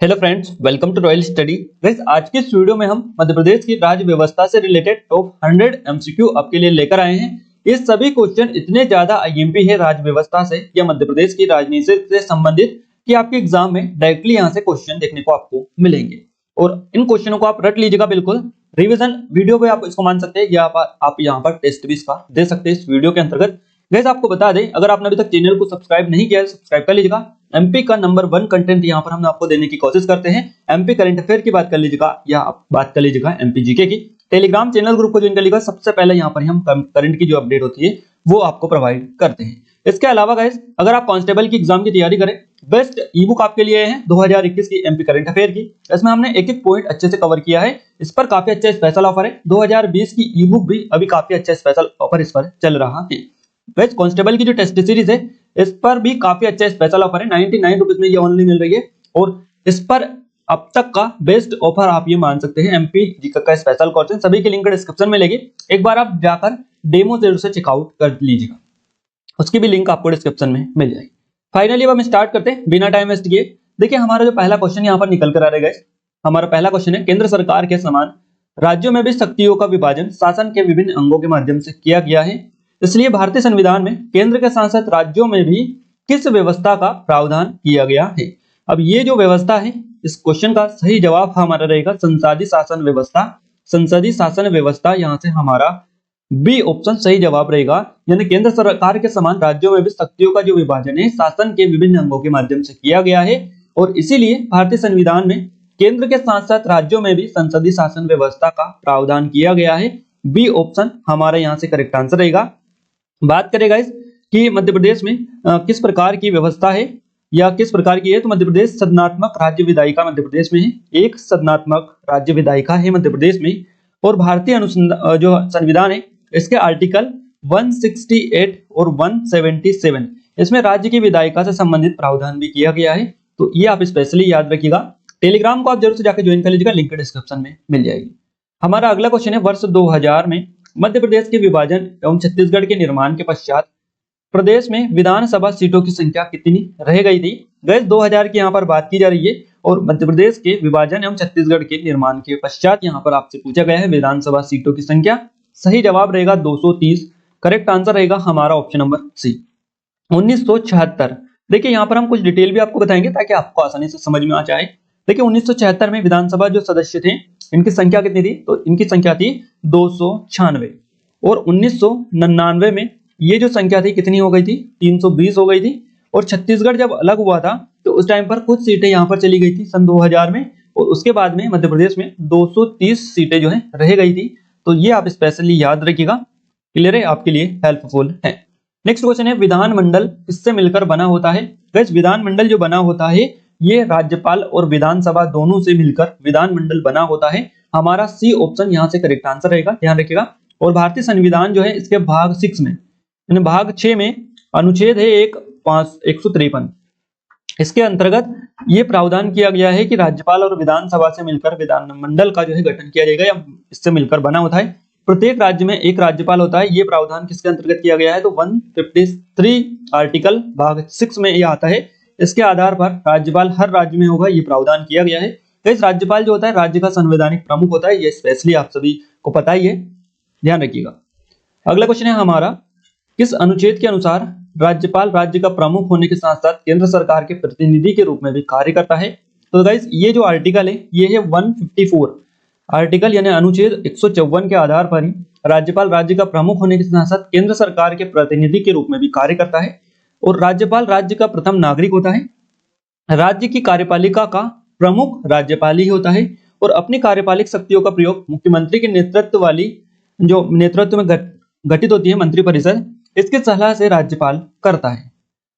Hello friends, welcome to Royal Study. Guys, आज के इस वीडियो में हम मध्य प्रदेश की राज्य व्यवस्था से रिलेटेड टॉप 100 एमसीक्यू आपके लिए लेकर आए हैं। ये सभी क्वेश्चन इतने ज्यादा आईएमपी है राज्य व्यवस्था से या मध्य प्रदेश की राजनीति से संबंधित कि आपके एग्जाम में डायरेक्टली यहाँ से क्वेश्चन देखने को आपको मिलेंगे और इन क्वेश्चनों को आप रट लीजिएगा। बिल्कुल रिविजन वीडियो पे आप इसको मान सकते हैं या आप यहाँ पर टेस्ट भी इसका दे सकते हैं इस वीडियो के अंतर्गत। गाइस, आपको बता दें, अगर आपने अभी तक चैनल को सब्सक्राइब नहीं किया है सब्सक्राइब कर लीजिएगा। एमपी का नंबर 1 कंटेंट यहाँ पर हम आपको देने की कोशिश करते हैं। एमपी करंट अफेयर की बात कर लीजिएगा या आप बात कर लीजिएगा एमपी जीके की। टेलीग्राम चैनल ग्रुप को ज्वाइन कर लीजिएगा। सबसे पहले यहाँ पर हम करंट की जो अपडेट होती है वो आपको प्रोवाइड करते हैं। इसके अलावा गाइस, अगर आप कांस्टेबल की एग्जाम की तैयारी करें, बेस्ट ई बुक आपके लिए है 2021 की एमपी करंट अफेयर की। इसमें हमने एक एक पॉइंट अच्छे से कवर किया है। इस पर काफी अच्छा स्पेशल ऑफर है। 2020 की ई बुक भी अभी काफी अच्छा स्पेशल ऑफर इस पर चल रहा है। गाइस, कांस्टेबल की जो टेस्ट सीरीज है इस पर भी काफी अच्छा स्पेशल ऑफर है। 99 रुपीज में ये ओनली मिल रही है और इस पर अब तक का बेस्ट ऑफर आप ये मान सकते हैं। एमपी जीके का स्पेशल कोर्स, सभी की लिंक डिस्क्रिप्शन में मिलेगी। एक बार आप जाकर डेमो जरूर से चेकआउट कर लीजिएगा, उसकी भी लिंक आपको डिस्क्रिप्शन में मिल जाएगी। फाइनली अब हम स्टार्ट करते हैं बिना टाइम वेस्ट किए। देखिए, हमारा जो पहला क्वेश्चन यहाँ पर निकल कर आ रहा है, हमारा पहला क्वेश्चन है, केंद्र सरकार के समान राज्यों में भी शक्तियों का विभाजन शासन के विभिन्न अंगों के माध्यम से किया गया है, इसलिए भारतीय संविधान में केंद्र के साथ साथ राज्यों में भी किस व्यवस्था का प्रावधान किया गया है। अब ये जो व्यवस्था है, इस क्वेश्चन का सही जवाब हमारा रहेगा संसदीय शासन व्यवस्था। संसदीय शासन व्यवस्था यहाँ से हमारा बी ऑप्शन सही जवाब रहेगा। यानी केंद्र सरकार के समान राज्यों में भी शक्तियों का जो विभाजन है शासन के विभिन्न अंगों के माध्यम से किया गया है और इसीलिए भारतीय संविधान में केंद्र के साथ साथ राज्यों में भी संसदीय शासन व्यवस्था का प्रावधान किया गया है। बी ऑप्शन हमारा यहाँ से करेक्ट आंसर रहेगा। बात करेगा इस कि मध्य प्रदेश में किस प्रकार की व्यवस्था है या किस प्रकार की है, तो मध्य प्रदेश सदनात्मक राज्य विधायिका मध्य प्रदेश में है। एक सदनात्मक राज्य विधायिका है मध्य प्रदेश में। और भारतीय अनुसंधान जो संविधान है इसके आर्टिकल 168 और 177 इसमें राज्य की विधायिका से संबंधित प्रावधान भी किया गया है। तो ये आप स्पेशली याद रखिएगा। टेलीग्राम को आप जरूर से जाकर ज्वाइन कर लीजिएगा, लिंक डिस्क्रिप्शन में मिल जाएगी। हमारा अगला क्वेश्चन है, वर्ष 2000 में मध्य प्रदेश के विभाजन एवं छत्तीसगढ़ के निर्माण के पश्चात प्रदेश में विधानसभा सीटों की संख्या कितनी रह गई थी। गैस 2000 की यहाँ पर बात की जा रही है और मध्य प्रदेश के विभाजन एवं छत्तीसगढ़ के निर्माण के पश्चात यहाँ पर आपसे पूछा गया है विधानसभा सीटों की संख्या। सही जवाब रहेगा 230। करेक्ट आंसर रहेगा हमारा ऑप्शन नंबर सी 1976। देखिए, यहाँ पर हम कुछ डिटेल भी आपको बताएंगे ताकि आपको आसानी से समझ में आ जाए। देखिए, 1976 में विधानसभा जो सदस्य थे इनकी संख्या कितनी थी, तो इनकी संख्या थी 296 और 1999 में ये जो संख्या थी कितनी हो गई थी, 320 हो गई थी। और छत्तीसगढ़ जब अलग हुआ था तो उस टाइम पर कुछ सीटें यहाँ पर चली गई थी सन 2000 में और उसके बाद में मध्य प्रदेश में 230 सीटें जो है रह गई थी। तो ये आप स्पेशली याद रखिएगा, क्लियर है, आपके लिए हेल्पफुल है। नेक्स्ट क्वेश्चन है, विधानमंडल किससे मिलकर बना होता है। गाइस, विधानमंडल जो बना होता है ये राज्यपाल और विधानसभा दोनों से मिलकर विधानमंडल बना होता है। हमारा सी ऑप्शन यहाँ से करेक्ट आंसर रहेगा, ध्यान रखिएगा। और भारतीय संविधान जो है इसके भाग 6 में यानी भाग 6 में अनुच्छेद है 153 इसके अंतर्गत ये प्रावधान किया गया है कि राज्यपाल और विधानसभा से मिलकर विधानमंडल का जो है गठन किया जाएगा या इससे मिलकर बना होता है। प्रत्येक राज्य में एक राज्यपाल होता है। ये प्रावधान किसके अंतर्गत किया गया है, तो 153 आर्टिकल भाग 6 में ये आता है। इसके आधार पर राज्यपाल हर राज्य में होगा, ये प्रावधान किया गया है। तो इस राज्यपाल जो होता है राज्य का संवैधानिक प्रमुख होता है, ये स्पेशली आप सभी को पता ही है, ध्यान रखिएगा। अगला क्वेश्चन है हमारा, किस अनुच्छेद के अनुसार राज्यपाल राज्य का प्रमुख होने के साथ साथ केंद्र सरकार के प्रतिनिधि के रूप में भी कार्य करता है। तो गाइस, ये जो आर्टिकल है ये है 154 आर्टिकल यानी अनुच्छेद 154 के आधार पर ही राज्यपाल राज्य का प्रमुख होने के साथ साथ केंद्र सरकार के प्रतिनिधि के रूप में भी कार्य करता है। और राज्यपाल राज्य का प्रथम नागरिक होता है। राज्य की कार्यपालिका का प्रमुख राज्यपाल ही होता है और अपनी कार्यपालिक शक्तियों का प्रयोग मुख्यमंत्री के नेतृत्व वाली जो नेतृत्व में गठित होती है मंत्रिपरिषद, इसके सलाह से राज्यपाल करता है।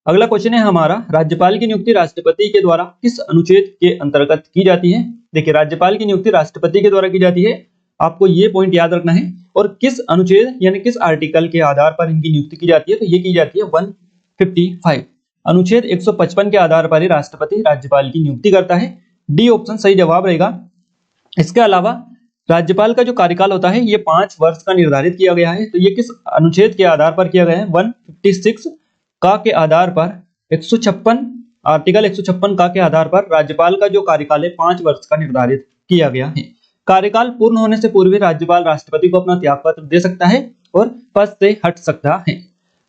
अगला क्वेश्चन है हमारा, राज्यपाल की नियुक्ति राष्ट्रपति के द्वारा किस अनुच्छेद के अंतर्गत की जाती है। देखिए, राज्यपाल की नियुक्ति राष्ट्रपति के द्वारा की जाती है, आपको ये पॉइंट याद रखना है। और किस अनुच्छेद यानी किस आर्टिकल के आधार पर इनकी नियुक्ति की जाती है, तो ये की जाती है 155 अनुच्छेद 155 के आधार पर ही राष्ट्रपति राज्यपाल की नियुक्ति करता है। डी ऑप्शन सही जवाब रहेगा। इसके अलावा राज्यपाल का जो कार्यकाल होता है ये 5 वर्ष का निर्धारित किया गया है। तो ये किस अनुच्छेद के आधार पर किया गया है, 156 का के आधार पर 156 आर्टिकल 156 का के आधार पर राज्यपाल का जो कार्यकाल है 5 वर्ष का निर्धारित किया गया है। कार्यकाल पूर्ण होने से पूर्व राज्यपाल राष्ट्रपति को अपना त्यागपत्र दे सकता है और पद से हट सकता है।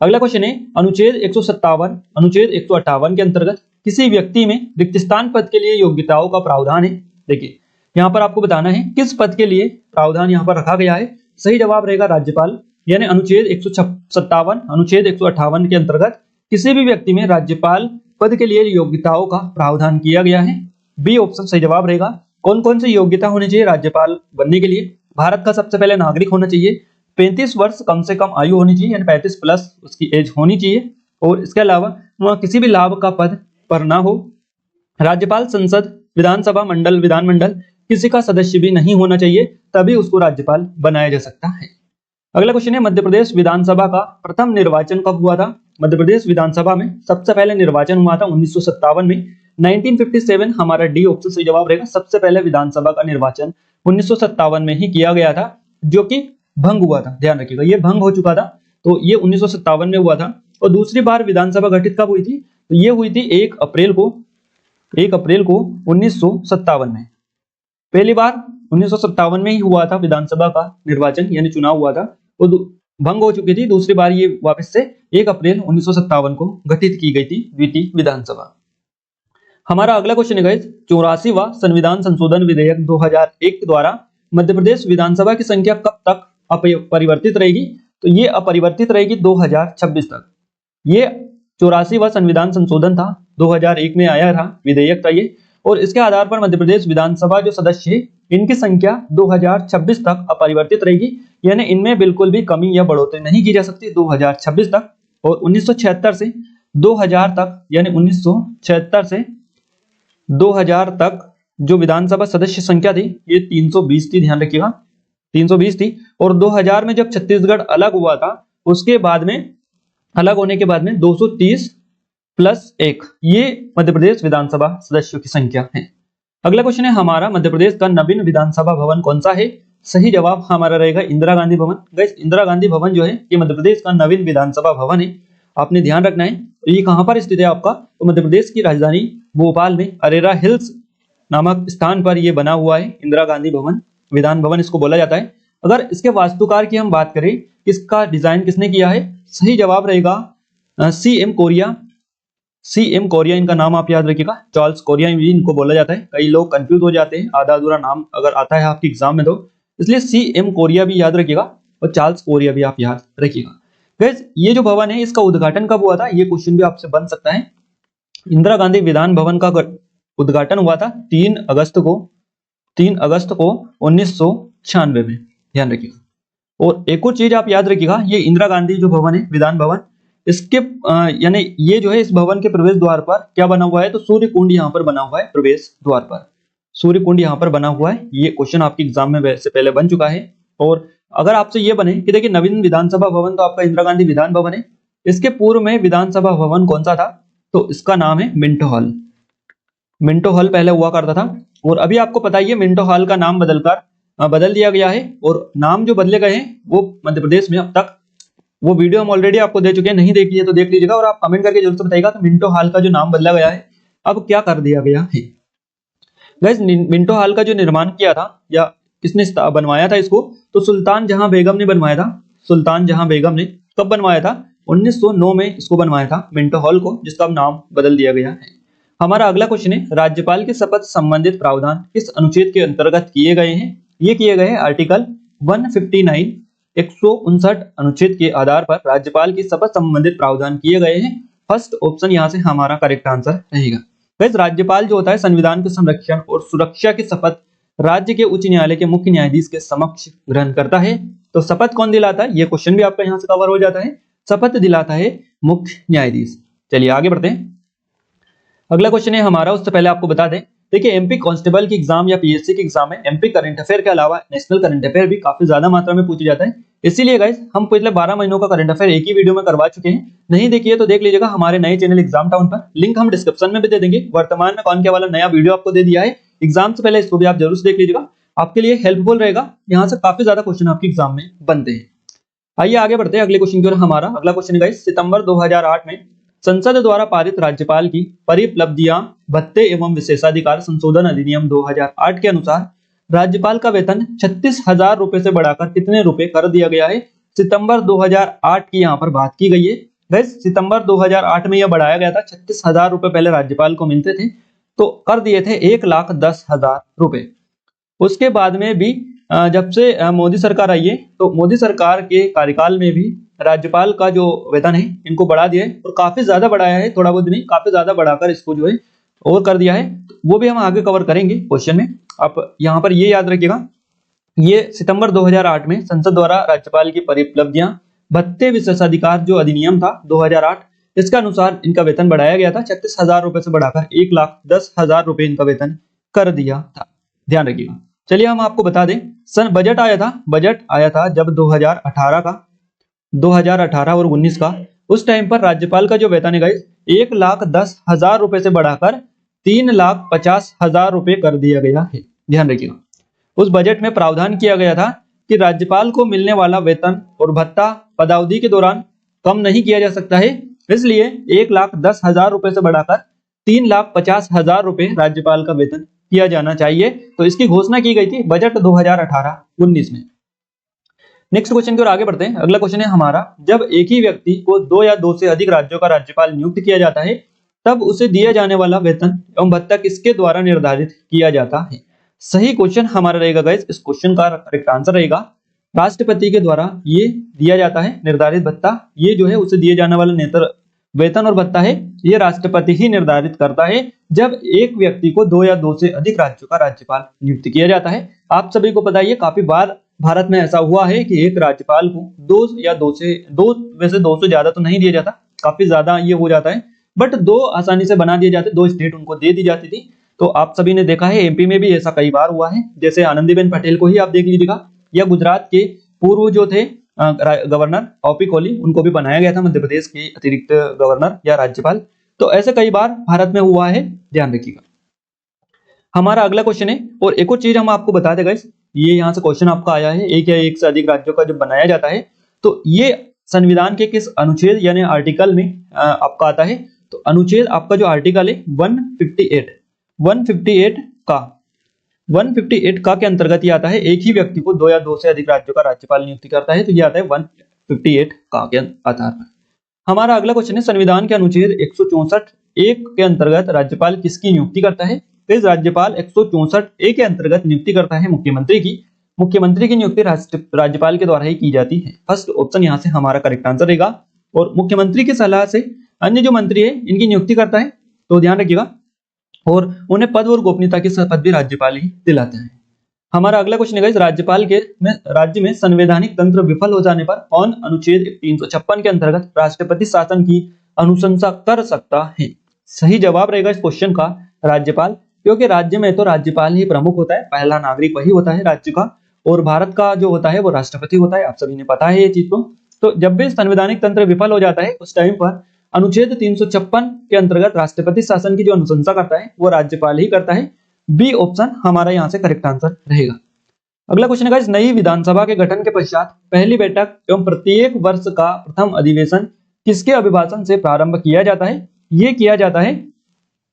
अगला क्वेश्चन है अनुच्छेद 157 अनुच्छेद 158 के अंतर्गत किसी व्यक्ति में रिक्त स्थान पद के लिए योग्यताओं का प्रावधान है। देखिए यहाँ पर आपको बताना है किस पद के लिए प्रावधान यहाँ पर रखा गया है। सही जवाब रहेगा राज्यपाल, यानी अनुच्छेद 157 अनुच्छेद 158 के अंतर्गत किसी भी व्यक्ति में राज्यपाल पद के लिए योग्यताओं का प्रावधान किया गया है। बी ऑप्शन सही जवाब रहेगा। कौन कौन सी योग्यता होनी चाहिए राज्यपाल बनने के लिए? भारत का सबसे पहले नागरिक होना चाहिए, 35 वर्ष कम से कम आयु होनी चाहिए, यानी 35 प्लस उसकी एज होनी चाहिए, और इसके अलावा वह किसी भी लाभ का पद पर ना हो। राज्यपाल संसद, विधानसभा, मंडल, विधानमंडल किसी का सदस्य भी नहीं होना चाहिए, तभी उसको राज्यपाल बनाया जा सकता है। अगला क्वेश्चन है मध्य प्रदेश विधानसभा का प्रथम निर्वाचन कब हुआ था? मध्य प्रदेश विधानसभा में सबसे पहले निर्वाचन हुआ था 1957 में, 1957 हमारा डी ऑप्शन सही जवाब रहेगा। सबसे पहले विधानसभा का निर्वाचन 1957 में ही किया गया था, जो कि भंग हुआ था, ध्यान रखिएगा ये भंग हो चुका था, तो ये 1957 में हुआ था। और दूसरी बार विधानसभा गठित कब हुई थी? तो ये हुई थी 1 अप्रैल को 1957 में। पहली बार 1957 में ही हुआ था विधानसभा का निर्वाचन, यानी चुनाव हुआ था, वो भंग हो चुकी थी। दूसरी बार ये वापस से 1 अप्रैल 1957 को गठित की गई थी द्वितीय विधानसभा। हमारा अगला क्वेश्चन है 84वां संविधान संशोधन विधेयक 2001 द्वारा मध्य प्रदेश विधानसभा की संख्या कब तक अपरिवर्तित रहेगी? तो ये अपरिवर्तित रहेगी 2026 तक। ये 84वां संविधान संशोधन था, 2001 में आया था, विधेयक था ये, और इसके आधार पर मध्य प्रदेश विधानसभा जो सदस्य है इनकी संख्या 2026 तक अपरिवर्तित रहेगी, यानी इनमें बिल्कुल भी कमी या बढ़ोतरी नहीं की जा सकती 2026 तक। और 1976 से 2000 तक, यानी 1976 से 2000 तक जो विधानसभा सदस्य संख्या थी ये 320 थी, ध्यान रखिएगा 320 थी। और 2000 में जब छत्तीसगढ़ अलग हुआ था, उसके बाद में अलग होने के बाद में 230 प्लस 1 ये मध्य प्रदेश विधानसभा सदस्यों की संख्या है। अगला क्वेश्चन है हमारा मध्य प्रदेश का नवीन विधानसभा भवन कौन सा है? सही जवाब हमारा रहेगा इंदिरा गांधी भवन। गाइस इंदिरा गांधी भवन जो है ये मध्य प्रदेश का नवीन विधानसभा भवन है, आपने ध्यान रखना है। ये कहां पर स्थित है आपका? तो मध्य प्रदेश की राजधानी भोपाल में अरेरा हिल्स नामक स्थान पर यह बना हुआ है इंदिरा गांधी भवन, विधान भवन इसको बोला जाता है। अगर इसके वास्तुकार की हम बात करें, इसका डिजाइन किसने किया है? सही जवाब रहेगा सीएम कोरिया। सीएम कोरिया इनका नाम आप याद रखिएगा, चार्ल्स कोरिया इनको बोला जाता है। कई लोग कंफ्यूज हो जाते हैं, आधा अधूरा नाम अगर आता है आपके एग्जाम में तो, इसलिए सीएम कोरिया भी याद रखिएगा और चार्ल्स कोरिया भी आप याद रखिएगा। गाइस ये जो भवन है इसका उद्घाटन कब हुआ था? ये क्वेश्चन भी आपसे बन सकता है। इंदिरा गांधी विधान भवन का उद्घाटन हुआ था 3 अगस्त को 1996 में, ध्यान रखिएगा। और एक और चीज आप याद रखिएगा, ये इंदिरा गांधी जो भवन है विधान भवन, इसके यानी ये जो है इस भवन के प्रवेश द्वार पर क्या बना हुआ है? तो सूर्य कुंड यहाँ पर बना हुआ है, प्रवेश द्वार पर सूर्य कुंड यहाँ पर बना हुआ है। ये क्वेश्चन आपके एग्जाम में वैसे पहले बन चुका है। और अगर आपसे ये बने कि देखिए नवीन विधानसभा भवन तो आपका इंदिरा गांधी विधान भवन है, इसके पूर्व में विधानसभा भवन कौन सा था? तो इसका नाम है मिंटो हॉल। मिंटो हॉल पहले हुआ करता था, और अभी आपको पता ही है मिंटो हॉल का नाम बदल दिया गया है। और नाम जो बदले गए हैं वो मध्य प्रदेश में अब तक, वो वीडियो हम ऑलरेडी आपको दे चुके हैं, नहीं देखी है तो देख लीजिएगा और आप कमेंट करके जरूर से बताइएगा। तो मिंटो हॉल का जो नाम बदला गया है अब क्या कर दिया गया है? गाइस मिंटो हॉल का जो निर्माण किया था या किसने बनवाया था इसको? तो सुल्तान जहां बेगम ने बनवाया था। सुल्तान जहां बेगम ने कब बनवाया था? 1909 में इसको बनवाया था मिंटो हॉल को, जिसका नाम बदल दिया गया है। हमारा अगला क्वेश्चन है राज्यपाल के शपथ संबंधित प्रावधान किस अनुच्छेद के अंतर्गत किए गए हैं? ये किए गए हैं आर्टिकल 159 159 अनुच्छेद के आधार पर राज्यपाल की शपथ संबंधित प्रावधान किए गए हैं। फर्स्ट ऑप्शन यहाँ से हमारा करेक्ट आंसर रहेगा। गाइस राज्यपाल जो होता है संविधान के संरक्षण और सुरक्षा की शपथ राज्य के उच्च न्यायालय के मुख्य न्यायाधीश के समक्ष ग्रहण करता है। तो शपथ कौन दिलाता है? ये क्वेश्चन भी आपका यहाँ से कवर हो जाता है। शपथ दिलाता है मुख्य न्यायाधीश। चलिए आगे बढ़ते हैं। अगला क्वेश्चन है हमारा, उससे पहले आपको बता दें, देखिए एमपी कांस्टेबल की एग्जाम या पीएससी की एग्जाम में एमपी करंट अफेयर के अलावा नेशनल करंट अफेयर भी काफी ज्यादा मात्रा में पूछा जाता है। इसीलिए गाइस हम पिछले 12 महीनों का करंट अफेयर एक ही वीडियो में करवा चुके हैं, नहीं देखिए तो देख लीजिएगा हमारे नए चैनल एग्जाम टाउन पर, लिंक हम डिस्क्रिप्शन में भी दे देंगे। वर्तमान में कौन क्या वाला नया वीडियो आपको दे दिया है एग्जाम से पहले, इसको भी आप जरूर से देख लीजिएगा, आपके लिए हेल्पफुल रहेगा। यहाँ से काफी ज्यादा क्वेश्चन आपके एग्जाम में बनते हैं। आइए आगे बढ़ते हैं अगले क्वेश्चन की ओर। हमारा अगला क्वेश्चन गाइस, सितंबर 2008 में संसद द्वारा पारित राज्यपाल की परिपलब्धियां भत्ते एवं विशेषाधिकार संशोधन अधिनियम 2008 के अनुसार राज्यपाल का वेतन 36,000 रुपए से बढ़ाकर कितने रुपए कर दिया गया है। सितंबर 2008 की यहाँ पर बात की गई है। गाइस सितंबर 2008 में यह बढ़ाया गया था। 36,000 रुपए पहले राज्यपाल को मिलते थे, तो कर दिए थे 1,10,000 रुपए। उसके बाद में भी जब से मोदी सरकार आई है, तो मोदी सरकार के कार्यकाल में भी राज्यपाल का जो वेतन है इनको बढ़ा दिया है, और काफी ज्यादा बढ़ाया है, थोड़ा बहुत नहीं, काफी ज्यादा बढ़ाकर इसको जो है और कर दिया है। वो भी हम आगे कवर करेंगे क्वेश्चन में। आप यहाँ पर ये याद रखिएगा, ये सितंबर 2008 में संसद द्वारा राज्यपाल की परिपलब्धियां भत्ते विशेषाधिकार जो अधिनियम था 2008, इसके अनुसार इनका वेतन बढ़ाया गया था। 36,000 रुपए से बढ़ाकर 1,10,000 रुपए इनका वेतन कर दिया था। ध्यान रखिएगा। चलिए हम आपको बता दें, बजट आया था जब 2018 और 19 का, उस टाइम पर राज्यपाल का जो वेतन है गाइस 1,10,000 रुपए से बढ़ाकर 3,50,000 रुपए कर दिया गया है। ध्यान रखिएगा। उस बजट में प्रावधान किया गया था कि राज्यपाल को मिलने वाला वेतन और भत्ता पदावधि के दौरान कम नहीं किया जा सकता है, इसलिए 1,10,000 रुपए से बढ़ाकर 3,50,000 रुपए राज्यपाल का वेतन किया जाना चाहिए। तो इसकी घोषणा की गई थी बजट 2018-19 में। नेक्स्ट क्वेश्चन की ओर आगे बढ़ते हैं। अगला क्वेश्चन है हमारा, जब एक ही व्यक्ति को 2 या 2 से अधिक राज्यों का राज्यपाल नियुक्त किया जाता है, तब उसे दिया जाने वाला वेतन एवं भत्ता किसके द्वारा निर्धारित किया जाता है। सही क्वेश्चन हमारा रहेगा गाइस, इस क्वेश्चन का करेक्ट आंसर रहेगा राष्ट्रपति के द्वारा ये दिया जाता है निर्धारित भत्ता। ये जो है उसे दिए जाने वाला वेतन और भत्ता है, ये राष्ट्रपति ही निर्धारित करता है जब एक व्यक्ति को 2 या 2 से अधिक राज्यों का राज्यपाल नियुक्त किया जाता है। आप सभी को पता है काफी बार भारत में ऐसा हुआ है कि एक राज्यपाल को 2 या 2 से 2, वैसे 2 से ज्यादा तो नहीं दिया जाता, काफी ज्यादा ये हो जाता है, बट 2 आसानी से बना दिए जाते, 2 स्टेट उनको दे दी जाती थी। तो आप सभी ने देखा है एमपी में भी ऐसा कई बार हुआ है, जैसे आनंदीबेन पटेल को ही आप देख लीजिएगा, या गुजरात के पूर्व जो थे गवर्नर ओपी कोहली, उनको भी बनाया गया था मध्य प्रदेश के अतिरिक्त गवर्नर या राज्यपाल। तो ऐसे कई बार भारत में हुआ है, ध्यान रखिएगा। हमारा अगला क्वेश्चन है, और एक और चीज हम आपको बता दें गाइस, ये यहाँ से क्वेश्चन आपका आया है, एक या एक से अधिक राज्यों का जब बनाया जाता है तो ये संविधान के किस अनुच्छेद यानी आर्टिकल में आपका आता है। तो अनुच्छेद आपका जो आर्टिकल है 158 का के अंतर्गत ये आता है, एक ही व्यक्ति को 2 या 2 से अधिक राज्यों का राज्यपाल नियुक्त करता है, तो ये आता है 158 का के आधार पर। हमारा अगला क्वेश्चन है, संविधान के अनुच्छेद 164(1) के अंतर्गत राज्यपाल किसकी नियुक्ति करता है। तो इस राज्यपाल 164(a) के अंतर्गत नियुक्ति करता है मुख्यमंत्री की। मुख्यमंत्री की नियुक्ति राज्यपाल के द्वारा ही की जाती है। फर्स्ट ऑप्शन यहाँ से हमारा करेक्ट आंसर रहेगा। और मुख्यमंत्री की सलाह से अन्य जो मंत्री है इनकी नियुक्ति करता है, तो ध्यान रखिएगा, और उन्हें पद और गोपनीयता की शपथ भी राज्यपाल ही दिलाते हैं। हमारा अगला क्वेश्चन है, राज्यपाल के राज्य में संवैधानिक तंत्र विफल हो जाने पर कौन अनुच्छेद 356 के अंतर्गत राष्ट्रपति शासन की अनुशंसा कर सकता है। सही जवाब रहेगा इस क्वेश्चन का राज्यपाल, क्योंकि राज्य में तो राज्यपाल ही प्रमुख होता है, पहला नागरिक वही होता है राज्य का, और भारत का जो होता है वो राष्ट्रपति होता है। आप सभी ने पता है ये चीज को। तो जब भी संवैधानिक तंत्र विफल हो जाता है उस टाइम पर अनुच्छेद 356 के अंतर्गत राष्ट्रपति शासन की जो अनुशंसा करता है वो राज्यपाल ही करता है। बी ऑप्शन हमारा यहाँ से करेक्ट आंसर रहेगा। अगला क्वेश्चन है, नई विधानसभा के गठन के पश्चात पहली बैठक एवं प्रत्येक वर्ष का प्रथम अधिवेशन किसके अभिभाषण से प्रारंभ किया जाता है। ये किया जाता है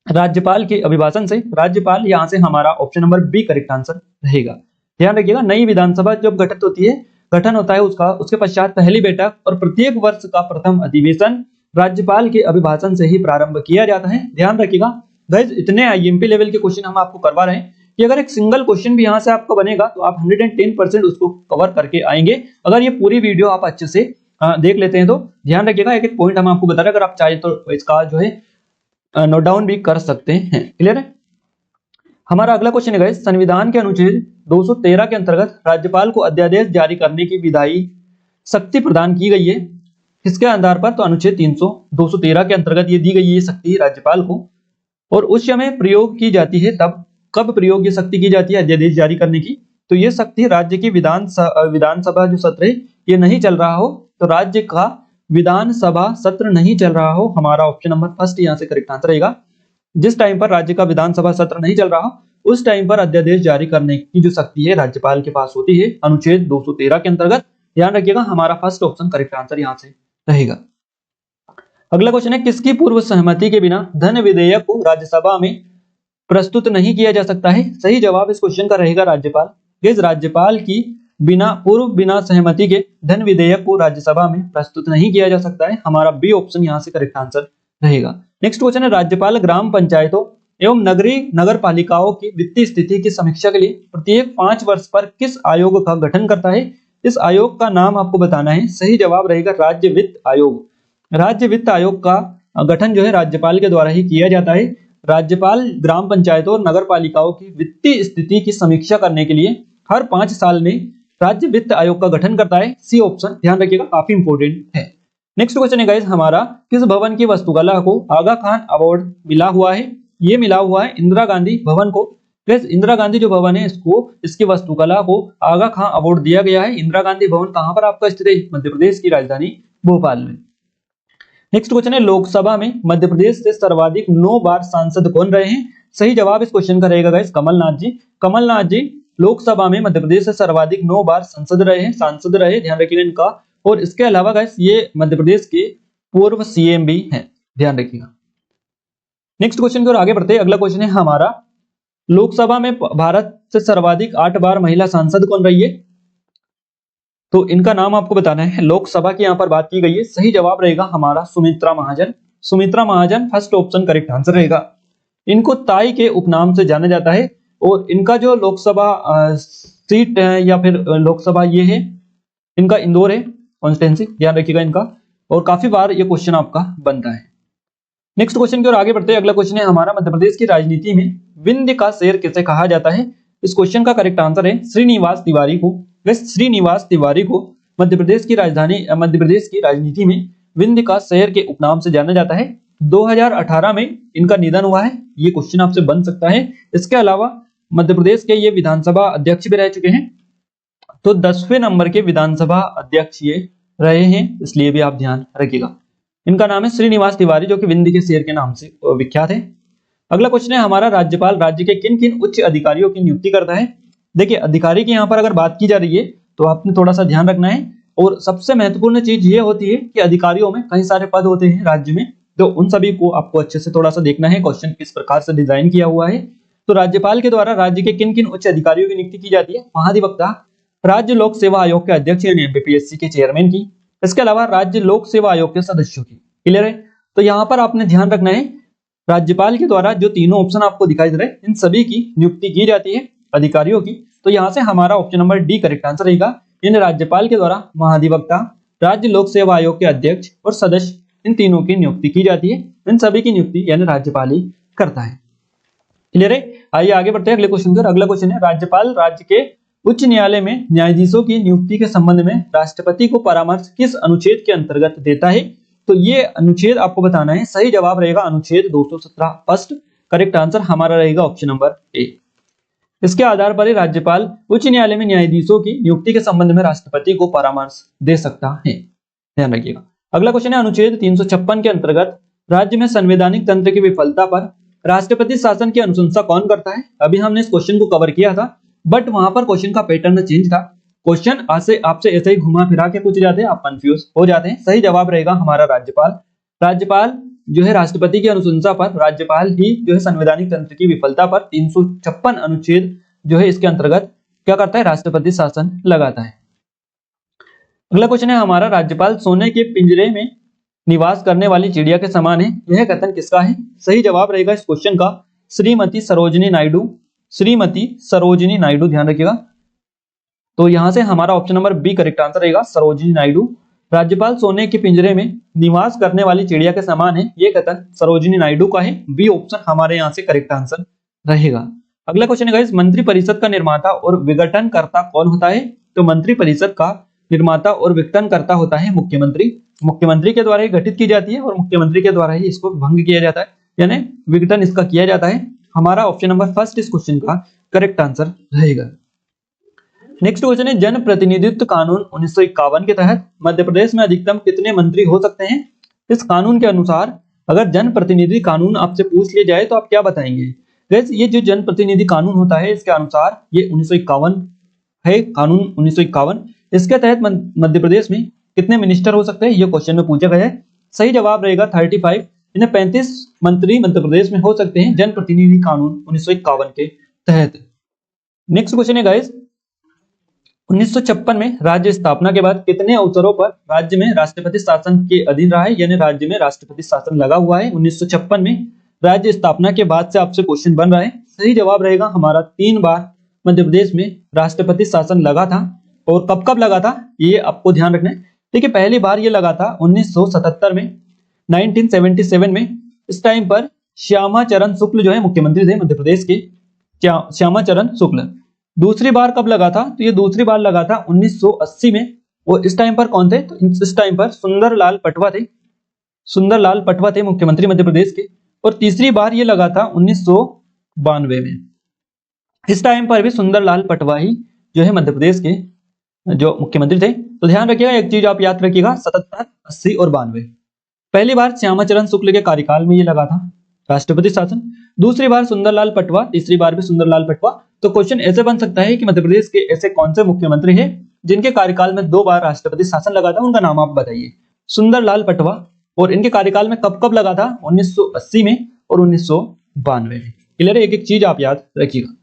राज्यपाल के अभिभाषण से। राज्यपाल यहाँ से हमारा option number B correct answer रहेगा। ध्यान रखिएगा, नई विधानसभा जब गठित होती है, गठन होता है उसका, उसके पश्चात पहली बैठक और प्रत्येक वर्ष का प्रथम अधिवेशन राज्यपाल के अभिभाषण से ही प्रारंभ किया जाता है। ध्यान रखिएगा गाइस, इतने आईएमपी लेवल के क्वेश्चन हम आपको करवा रहे हैं कि अगर एक सिंगल क्वेश्चन भी यहाँ से आपको बनेगा तो आप 110% उसको कवर करके आएंगे, अगर ये पूरी वीडियो आप अच्छे से देख लेते हैं तो। ध्यान रखिएगा, एक एक पॉइंट हम आपको बता रहे हैं, अगर आप चाहे तो इसका जो है नोट डाउन भी कर सकते हैं। क्लियर है। हमारा अगला क्वेश्चन है गाइस, संविधान के अनुच्छेद 213 के अंतर्गत राज्यपाल को अध्यादेश जारी करने की विधायी शक्ति प्रदान की गई है, किसके आधार पर। तो अनुच्छेद 213 के अंतर्गत ये दी गई है शक्ति राज्यपाल को, और उस समय प्रयोग की जाती है। तब कब प्रयोग ये शक्ति की जाती है अध्यादेश जारी करने की। तो ये शक्ति राज्य की विधानसभा जो सत्र है ये नहीं चल रहा हो, तो राज्य का विधानसभा सत्र नहीं चल रहा हो, हमारा ऑप्शन नंबर फर्स्ट यहाँ से करेक्ट आंसर रहेगा। जिस टाइम पर राज्य का विधानसभा सत्र नहीं चल रहा हो उस टाइम पर अध्यादेश जारी करने की जो शक्ति है राज्यपाल के पास होती है, अनुच्छेद 213 के अंतर्गत। ध्यान रखिएगा, हमारा फर्स्ट ऑप्शन करेक्ट आंसर यहाँ से रहेगा। अगला क्वेश्चन है, किसकी पूर्व सहमति के बिना धन विधेयक को राज्यसभा में प्रस्तुत नहीं किया जा सकता है? सही जवाब इस क्वेश्चन का रहेगा राज्यपाल। गाइस, राज्यपाल की बिना सहमति के धन विधेयक को राज्यसभा में प्रस्तुत नहीं किया जा सकता है। हमारा बी ऑप्शन यहाँ से करेक्ट आंसर रहेगा। नेक्स्ट क्वेश्चन है, राज्यपाल ग्राम पंचायतों एवं नगरीय नगर पालिकाओं की वित्तीय स्थिति की समीक्षा के लिए प्रत्येक 5 वर्ष पर किस आयोग का गठन करता है? इस आयोग का नाम आपको बताना है। सही जवाब रहेगा राज्य वित्त आयोग। राज्य वित्त आयोग का गठन जो है राज्यपाल के द्वारा ही किया जाता है। राज्यपाल ग्राम पंचायतों और नगर पालिकाओं की वित्तीय स्थिति की समीक्षा करने के लिए हर 5 साल में राज्य वित्त आयोग का गठन करता है। सी ऑप्शन ध्यान रखिएगा, काफी इंपोर्टेंट है। नेक्स्ट क्वेश्चन है गाइस हमारा, किस भवन की वास्तुकला को आगा खान अवार्ड मिला हुआ है? ये मिला हुआ है इंदिरा गांधी भवन को। गाइस, इंदिरा गांधी जो भवन है इसकी वास्तुकला को आगा खान अवार्ड दिया गया है। इंदिरा गांधी भवन कहां पर आपका स्थित है? मध्य प्रदेश की राजधानी भोपाल में। नेक्स्ट क्वेश्चन है, लोकसभा में मध्य प्रदेश से सर्वाधिक 9 बार सांसद कौन रहे हैं? सही जवाब इस क्वेश्चन का रहेगा गाइस कमलनाथ जी। कमलनाथ जी लोकसभा में मध्य प्रदेश से सर्वाधिक 9 बार सांसद रहे, ध्यान रखिएगा इनका। और इसके अलावा गाइस ये मध्य प्रदेश के पूर्व सीएम भी हैं, ध्यान रखिएगा। नेक्स्ट क्वेश्चन की ओर आगे बढ़ते हैं। अगला क्वेश्चन है हमारा, लोकसभा में भारत से सर्वाधिक 8 बार महिला सांसद कौन रही है? तो इनका नाम आपको बताना है। लोकसभा की यहाँ पर बात की गई है। सही जवाब रहेगा हमारा Sumitra Mahajan. Sumitra Mahajan first option correct answer रहेगा। इनको ताई के उपनाम से जाना जाता है और इनका जो लोकसभा सीट है या फिर लोकसभा ये है, इनका इंदौर है कॉन्स्टिट्यूंसी, ध्यान रखिएगा इनका। और काफी बार ये क्वेश्चन आपका बनता है। नेक्स्ट क्वेश्चन की ओर आगे बढ़ते हैं। अगला क्वेश्चन है हमारा, मध्य प्रदेश की राजनीति में विंध्य का शेर किसे कहा जाता है? इस क्वेश्चन का करेक्ट आंसर है श्रीनिवास तिवारी को। श्रीनिवास तिवारी को मध्य प्रदेश की राजनीति में विंध्य का शेर के उपनाम से जाना जाता है। 2018 में इनका निधन हुआ है। ये क्वेश्चन आपसे बन सकता है। इसके अलावा मध्य प्रदेश के ये विधानसभा अध्यक्ष भी रह चुके हैं, तो 10वें नंबर के विधानसभा अध्यक्ष ये रहे हैं, इसलिए भी आप ध्यान रखिएगा। इनका नाम है श्रीनिवास तिवारी, जो कि विंध्य के शेर के नाम से विख्यात है। अगला क्वेश्चन है हमारा, राज्यपाल राज्य के किन किन उच्च अधिकारियों की नियुक्ति करता है? देखिए, अधिकारी की यहाँ पर अगर बात की जा रही है तो आपने थोड़ा सा ध्यान रखना है। और सबसे महत्वपूर्ण चीज ये होती है कि अधिकारियों में कई सारे पद होते हैं राज्य में, तो उन सभी को आपको अच्छे से थोड़ा सा देखना है। क्वेश्चन किस प्रकार से डिजाइन किया हुआ है। तो राज्यपाल के द्वारा राज्य के किन किन उच्च अधिकारियों की नियुक्ति की जाती है? महाधिवक्ता, राज्य लोक सेवा आयोग के अध्यक्ष यानी एमपीपीएससी के चेयरमैन की, इसके अलावा राज्य लोक सेवा आयोग के सदस्यों की। क्लियर है? तो यहाँ पर आपने ध्यान रखना है, राज्यपाल के द्वारा जो तीनों ऑप्शन आपको दिखाई दे रहे हैं, इन सभी की नियुक्ति की जाती है अधिकारियों की। तो यहाँ से हमारा option number D correct answer रहेगा। इन राज्यपाल के द्वारा महाधिवक्ता, राज्य लोक सेवा आयोग के अध्यक्ष और सदस्य, इन तीनों की नियुक्ति की जाती है। इन सभी की नियुक्ति यानी राज्यपाल ही करता है। क्लियर है? आइए आगे बढ़ते हैं अगले क्वेश्चन पर। अगला क्वेश्चन है, राज्यपाल राज्य के उच्च न्यायालय में न्यायाधीशों की नियुक्ति के संबंध में राष्ट्रपति को परामर्श किस अनुच्छेद के अंतर्गत देता है? तो ये अनुच्छेद आपको बताना है। सही जवाब रहेगा अनुच्छेद 217। फर्स्ट करेक्ट आंसर हमारा रहेगा ऑप्शन नंबर ए। इसके आधार पर ही राज्यपाल उच्च न्यायालय में न्यायाधीशों की नियुक्ति के संबंध में राष्ट्रपति को परामर्श दे सकता है, ध्यान रखिएगा। अगला क्वेश्चन है, अनुच्छेद 356 के अंतर्गत राज्य में संवैधानिक तंत्र की विफलता पर राष्ट्रपति शासन की अनुशंसा कौन करता है? अभी हमने इस क्वेश्चन को कवर किया था, बट वहां पर क्वेश्चन का पैटर्न चेंज था। क्वेश्चन आपसे ऐसे ही घुमा फिरा के पूछे जाते हैं, आप कंफ्यूज हो जाते हैं। सही जवाब रहेगा हमारा राज्यपाल। राज्यपाल जो है राष्ट्रपति की अनुशंसा पर, राज्यपाल ही जो है संवैधानिक तंत्र की विफलता पर 356 अनुच्छेद जो है इसके अंतर्गत क्या करता है? राष्ट्रपति शासन लगाता है। अगला क्वेश्चन है हमारा, राज्यपाल सोने के पिंजरे में निवास करने वाली चिड़िया के समान है, यह कथन किसका है? सही जवाब रहेगा इस क्वेश्चन का श्रीमती सरोजिनी नायडू। श्रीमती सरोजिनी नायडू, ध्यान रखिएगा। तो यहां से हमारा option number B correct answer रहेगा सरोजिनी नायडू। राज्यपाल सोने के पिंजरे में निवास करने वाली चिड़िया के समान है, यह कथन सरोजिनी नायडू का है। बी ऑप्शन हमारे यहाँ से करेक्ट आंसर रहेगा। अगला क्वेश्चन है गाइस, मंत्रिपरिषद का निर्माता और विघटनकर्ता कौन होता है? तो मंत्रिपरिषद का निर्माता और विघटनकर्ता होता है मुख्यमंत्री। मुख्यमंत्री के द्वारा ही गठित की जाती है और मुख्यमंत्री के द्वारा ही इसको भंग किया जाता है, यानी विघटन इसका किया जाता है। हमारा ऑप्शन नंबर फर्स्ट इस क्वेश्चन का करेक्ट आंसर रहेगा। नेक्स्ट क्वेश्चन है, जन प्रतिनिधित्व कानून 1951 के तहत मध्य प्रदेश में अधिकतम कितने मंत्री हो सकते हैं? इस कानून के अनुसार अगर जन प्रतिनिधि कानून आपसे पूछ लिया जाए तो आप क्या बताएंगे? गैस, ये जो जन प्रतिनिधि कानून होता है इसके अनुसार ये 1951 है, कानून 1951। इसके तहत मध्य प्रदेश में कितने मिनिस्टर हो सकते हैं, ये क्वेश्चन में पूछा गया है। सही जवाब रहेगा 35। इन्हें 35 मंत्री मध्य प्रदेश में हो सकते हैं जनप्रतिनिधि कानून 1951 के तहत। नेक्स्ट क्वेश्चन है गाइस, 1956 में राज्य स्थापना के बाद कितने अवसरों पर राज्य में राष्ट्रपति शासन के अधीन रहा है, यानी राज्य में राष्ट्रपति शासन लगा हुआ है। 1956 में राज्य स्थापना के बाद से आपसे क्वेश्चन बन रहा है। सही जवाब रहेगा हमारा 3 बार मध्य प्रदेश में राष्ट्रपति शासन लगा था। और कब कब लगा था ये आपको ध्यान रखना है। देखिए पहली बार ये लगा था 1977 में, 1977 में। इस टाइम पर श्यामा चरण शुक्ल जो है मुख्यमंत्री थे मध्य प्रदेश के, श्यामा चरण शुक्ल। दूसरी बार कब लगा था, तो ये दूसरी बार लगा था 1980 में। और इस टाइम पर कौन थे, तो इस टाइम पर सुंदरलाल पटवा थे, सुंदरलाल पटवा थे मुख्यमंत्री मध्य प्रदेश के। और तीसरी बार ये लगा था 1992 में। इस टाइम पर भी सुंदरलाल पटवा ही जो है मध्य प्रदेश के जो मुख्यमंत्री थे। तो ध्यान रखिएगा, एक चीज आप याद रखिएगा, 77, 80 और 92। पहली बार श्यामाचरण शुक्ल के कार्यकाल में ये लगा था राष्ट्रपति शासन, दूसरी बार सुंदरलाल पटवा, तीसरी बार भी सुंदरलाल पटवा। तो क्वेश्चन ऐसे बन सकता है कि मध्य प्रदेश के ऐसे कौन से मुख्यमंत्री हैं जिनके कार्यकाल में 2 बार राष्ट्रपति शासन लगा था, उनका नाम आप बताइए। सुंदरलाल पटवा, और इनके कार्यकाल में कब कब लगा था, 1980 में और 1992 में। क्लियर है, एक एक चीज आप याद रखिएगा।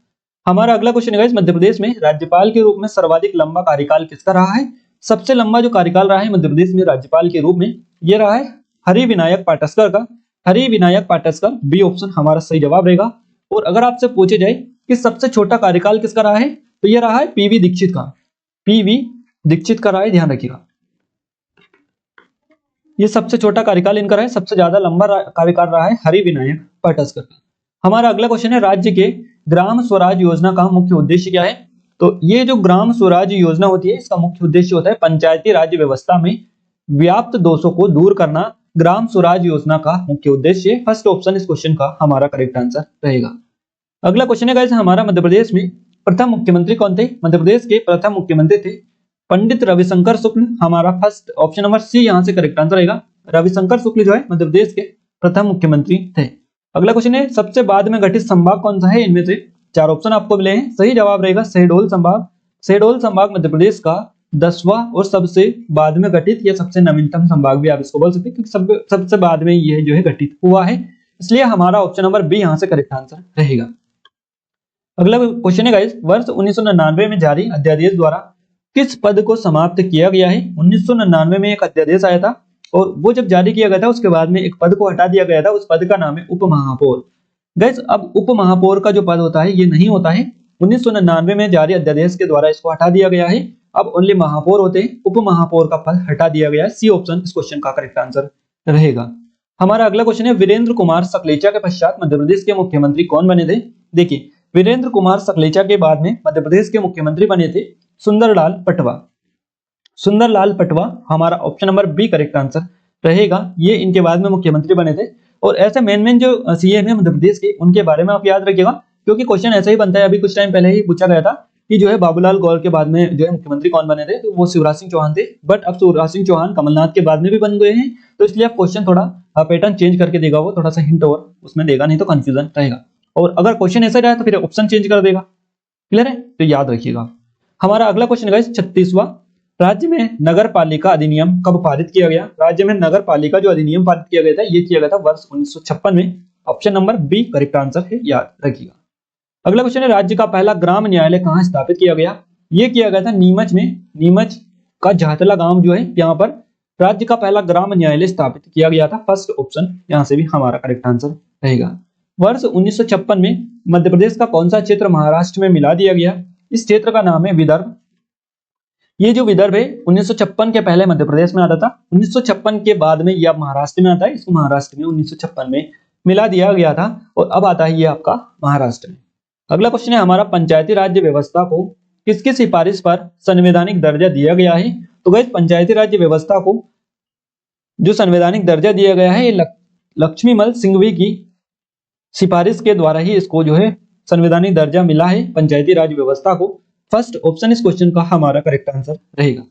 हमारा अगला क्वेश्चन है, मध्य प्रदेश में राज्यपाल के रूप में सर्वाधिक लंबा कार्यकाल किसका रहा है। सबसे लंबा जो कार्यकाल रहा है मध्य प्रदेश में राज्यपाल के रूप में, ये रहा है हरिविनायक पाटस्कर का। हरिविनायक पाटस्कर, बी ऑप्शन हमारा सही जवाब रहेगा। और अगर आपसे पूछे जाए कि सबसे छोटा कार्यकाल किसका रहा है, तो ये रहा है पीवी दीक्षित का। पीवी दीक्षित का रहा है, ध्यान रखिएगा। ये सबसे छोटा कार्यकाल इनका रहा है, सबसे ज्यादा लंबा कार्यकाल रहा है हरिविनायक पाटस्कर का। हमारा अगला क्वेश्चन है, राज्य के ग्राम स्वराज योजना का मुख्य उद्देश्य क्या है। तो ये जो ग्राम स्वराज योजना होती है, इसका मुख्य उद्देश्य होता है पंचायती राज व्यवस्था में व्याप्त दोषों को दूर करना। ग्राम स्वराज योजना का मुख्य उद्देश्य, फर्स्ट ऑप्शन इस क्वेश्चन का हमारा करेक्ट आंसर रहेगा। अगला क्वेश्चन है गाइस, हमारा मध्य प्रदेश में प्रथम मुख्यमंत्री कौन थे। मध्य प्रदेश के प्रथम मुख्यमंत्री थे पंडित रविशंकर शुक्ल। हमारा फर्स्ट ऑप्शन नंबर सी यहाँ से करेक्ट आंसर रहेगा। रविशंकर शुक्ल जो है मध्य प्रदेश के प्रथम मुख्यमंत्री थे। अगला क्वेश्चन है, सबसे बाद में गठित संभाग कौन सा है। इनमें से 4 ऑप्शन आपको मिले हैं। सही जवाब रहेगा शहडोल संभाग। शहडोल संभाग मध्य प्रदेश का 10वां और सबसे बाद में गठित या सबसे नवीनतम संभाग भी आप इसको बोल सकते हैं, क्योंकि सबसे बाद में यह जो है गठित हुआ है, इसलिए हमारा ऑप्शन नंबर बी यहाँ से करेक्ट आंसर रहेगा। अगला क्वेश्चन है गाइस, वर्ष 1999 में जारी अध्यादेश द्वारा किस पद को समाप्त किया गया है। 1999 में एक अध्यादेश आया था और वो जब जारी किया गया था उसके बाद में एक पद को हटा दिया गया था। उस पद का नाम है उप महापौर। गाइस अब उप महापौर का जो पद होता है ये नहीं होता है। 1999 में जारी अध्यादेश के द्वारा इसको हटा दिया गया है। अब ओनली महापौर होते हैं, उप महापौर का पद हटा दिया गया है। सी ऑप्शन इस क्वेश्चन का करेक्ट आंसर रहेगा। हमारा अगला क्वेश्चन है, वीरेंद्र कुमार सकलेचा के पश्चात मध्य प्रदेश के मुख्यमंत्री कौन बने थे। देखिए वीरेंद्र कुमार सकलेचा के बाद में मध्य प्रदेश के मुख्यमंत्री बने थे सुंदरलाल पटवा। सुंदरलाल पटवा हमारा option number B correct answer रहेगा। ये इनके बाद में मुख्यमंत्री बने थे। और ऐसे मेन जो सीएम है मध्य प्रदेश के, उनके बारे में आप याद रखिएगा, क्योंकि क्वेश्चन ऐसा ही बनता है। अभी कुछ टाइम पहले ही पूछा गया था कि जो है बाबूलाल गौर के बाद में जो है मुख्यमंत्री कौन बने थे, तो वो शिवराज सिंह चौहान थे। बट अब शिवराज सिंह चौहान कमलनाथ के बाद में भी बन गए हैं, तो इसलिए आप क्वेश्चन थोड़ा पैटर्न चेंज करके देगा, वो थोड़ा सा हिंट और उसमें देगा, नहीं तो कंफ्यूजन रहेगा। और अगर क्वेश्चन ऐसा जाए तो फिर ऑप्शन चेंज कर देगा। क्लियर है, तो याद रखिएगा। हमारा अगला क्वेश्चन है 36वां, राज्य में नगर पालिका अधिनियम कब पारित किया गया। राज्य में नगर पालिका जो अधिनियम पारित किया गया था, ये किया गया था वर्ष 1956 में। Option number B correct answer है, याद रखिएगा। अगला क्वेश्चन है, राज्य का पहला ग्राम न्यायालय कहाँ स्थापित किया गया। ये किया गया था नीमच में। नीमच का झातला गांव जो है, यहाँ पर राज्य का पहला ग्राम न्यायालय स्थापित किया गया था। फर्स्ट ऑप्शन यहाँ से भी हमारा करेक्ट आंसर रहेगा। वर्ष 1956 में मध्य प्रदेश का कौन सा क्षेत्र महाराष्ट्र में मिला दिया गया। इस क्षेत्र का नाम है विदर्भ। ये जो विदर्भ है 1956 के पहले मध्य प्रदेश में आता था, 1956 के बाद में यह महाराष्ट्र में आता है। इसको महाराष्ट्र में 1956 में मिला दिया गया था और अब आता है ये आपका महाराष्ट्र में। अगला क्वेश्चन है हमारा, पंचायती राज्य व्यवस्था को किसकी सिफारिश पर संवैधानिक दर्जा दिया गया है। तो गाइस पंचायती राज्य व्यवस्था को जो संवैधानिक दर्जा दिया गया है, ये लक्ष्मीमल सिंघवी की सिफारिश के द्वारा ही इसको जो है संवैधानिक दर्जा मिला है पंचायती राज व्यवस्था को। फर्स्ट ऑप्शन इस क्वेश्चन का हमारा करेक्ट आंसर रहेगा।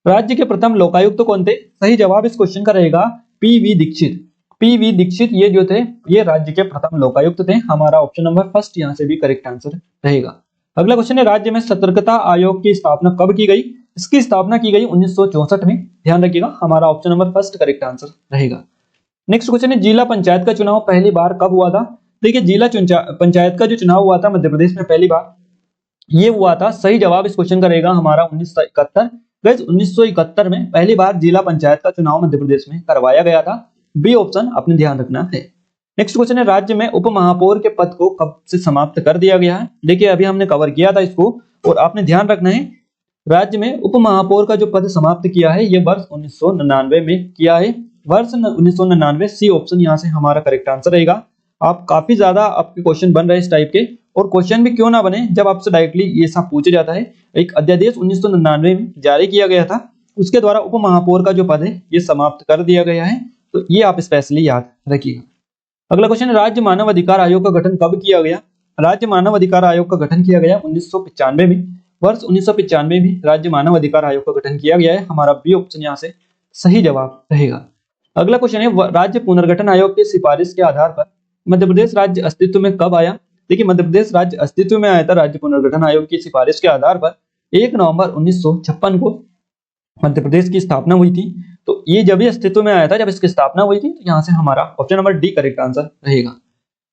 राज्य के प्रथम लोकायुक्त कौन थे। सही जवाब इस क्वेश्चन का रहेगा पीवी दीक्षित। पीवी दीक्षित ये जो थे ये राज्य के प्रथम लोकायुक्त थे। हमारा ऑप्शन नंबर फर्स्ट यहाँ से भी करेक्ट आंसर रहेगा। अगला क्वेश्चन है, राज्य में सतर्कता आयोग की स्थापना कब की गई। इसकी स्थापना की गई 1964 में। ध्यान रखिएगा, हमारा option number first correct answer रहेगा। नेक्स्ट क्वेश्चन है, जिला पंचायत का चुनाव पहली बार कब हुआ था? देखिए, जिला पंचायत का जो चुनाव हुआ था मध्य प्रदेश में पहली बार, ये हुआ था। सही जवाब इस क्वेश्चन का रहेगा हमारा 1971। गाइस 1971 में पहली बार जिला पंचायत का चुनाव मध्य प्रदेश में करवाया गया था। बी ऑप्शन अपने ध्यान रखना है। नेक्स्ट क्वेश्चन है, राज्य में उप महापौर के पद को कब से समाप्त कर दिया गया है? देखिए, अभी हमने कवर किया था इसको, और आपने ध्यान रखना है, राज्य में उप महापौर का जो पद समाप्त किया है ये वर्ष 1999 में किया है। वर्ष 1999, सी ऑप्शन यहाँ से हमारा करेक्ट आंसर रहेगा। आप काफी ज्यादा आपके क्वेश्चन बन रहे हैं इस टाइप के, और क्वेश्चन भी क्यों ना बने जब आपसे डायरेक्टली ये सब पूछा जाता है। एक अध्यादेश 1999 में जारी किया गया था, उसके द्वारा उप महापौर का जो पद है ये समाप्त कर दिया गया है, तो ये आप स्पेशली याद रखिएगा। अगला क्वेश्चन है, राज्य मानव अधिकार आयोग का गठन कब किया गया? राज्य मानव अधिकार आयोग का गठन किया गया 1995 में। वर्ष 1995 में राज्य मानव अधिकार आयोग का गठन किया गया है। हमारा बी ऑप्शन यहाँ से सही जवाब रहेगा। अगला क्वेश्चन है, राज्य पुनर्गठन आयोग की सिफारिश के आधार पर मध्य प्रदेश राज्य अस्तित्व में कब आया? देखिए, मध्य प्रदेश राज्य अस्तित्व में आया था राज्य पुनर्गठन आयोग की सिफारिश के आधार पर 1 नवंबर 1956 को मध्य प्रदेश की स्थापना हुई थी। तो ये जब भी अस्तित्व में आया था, जब इसकी स्थापना हुई थी, तो यहाँ से हमारा option number D correct answer रहेगा।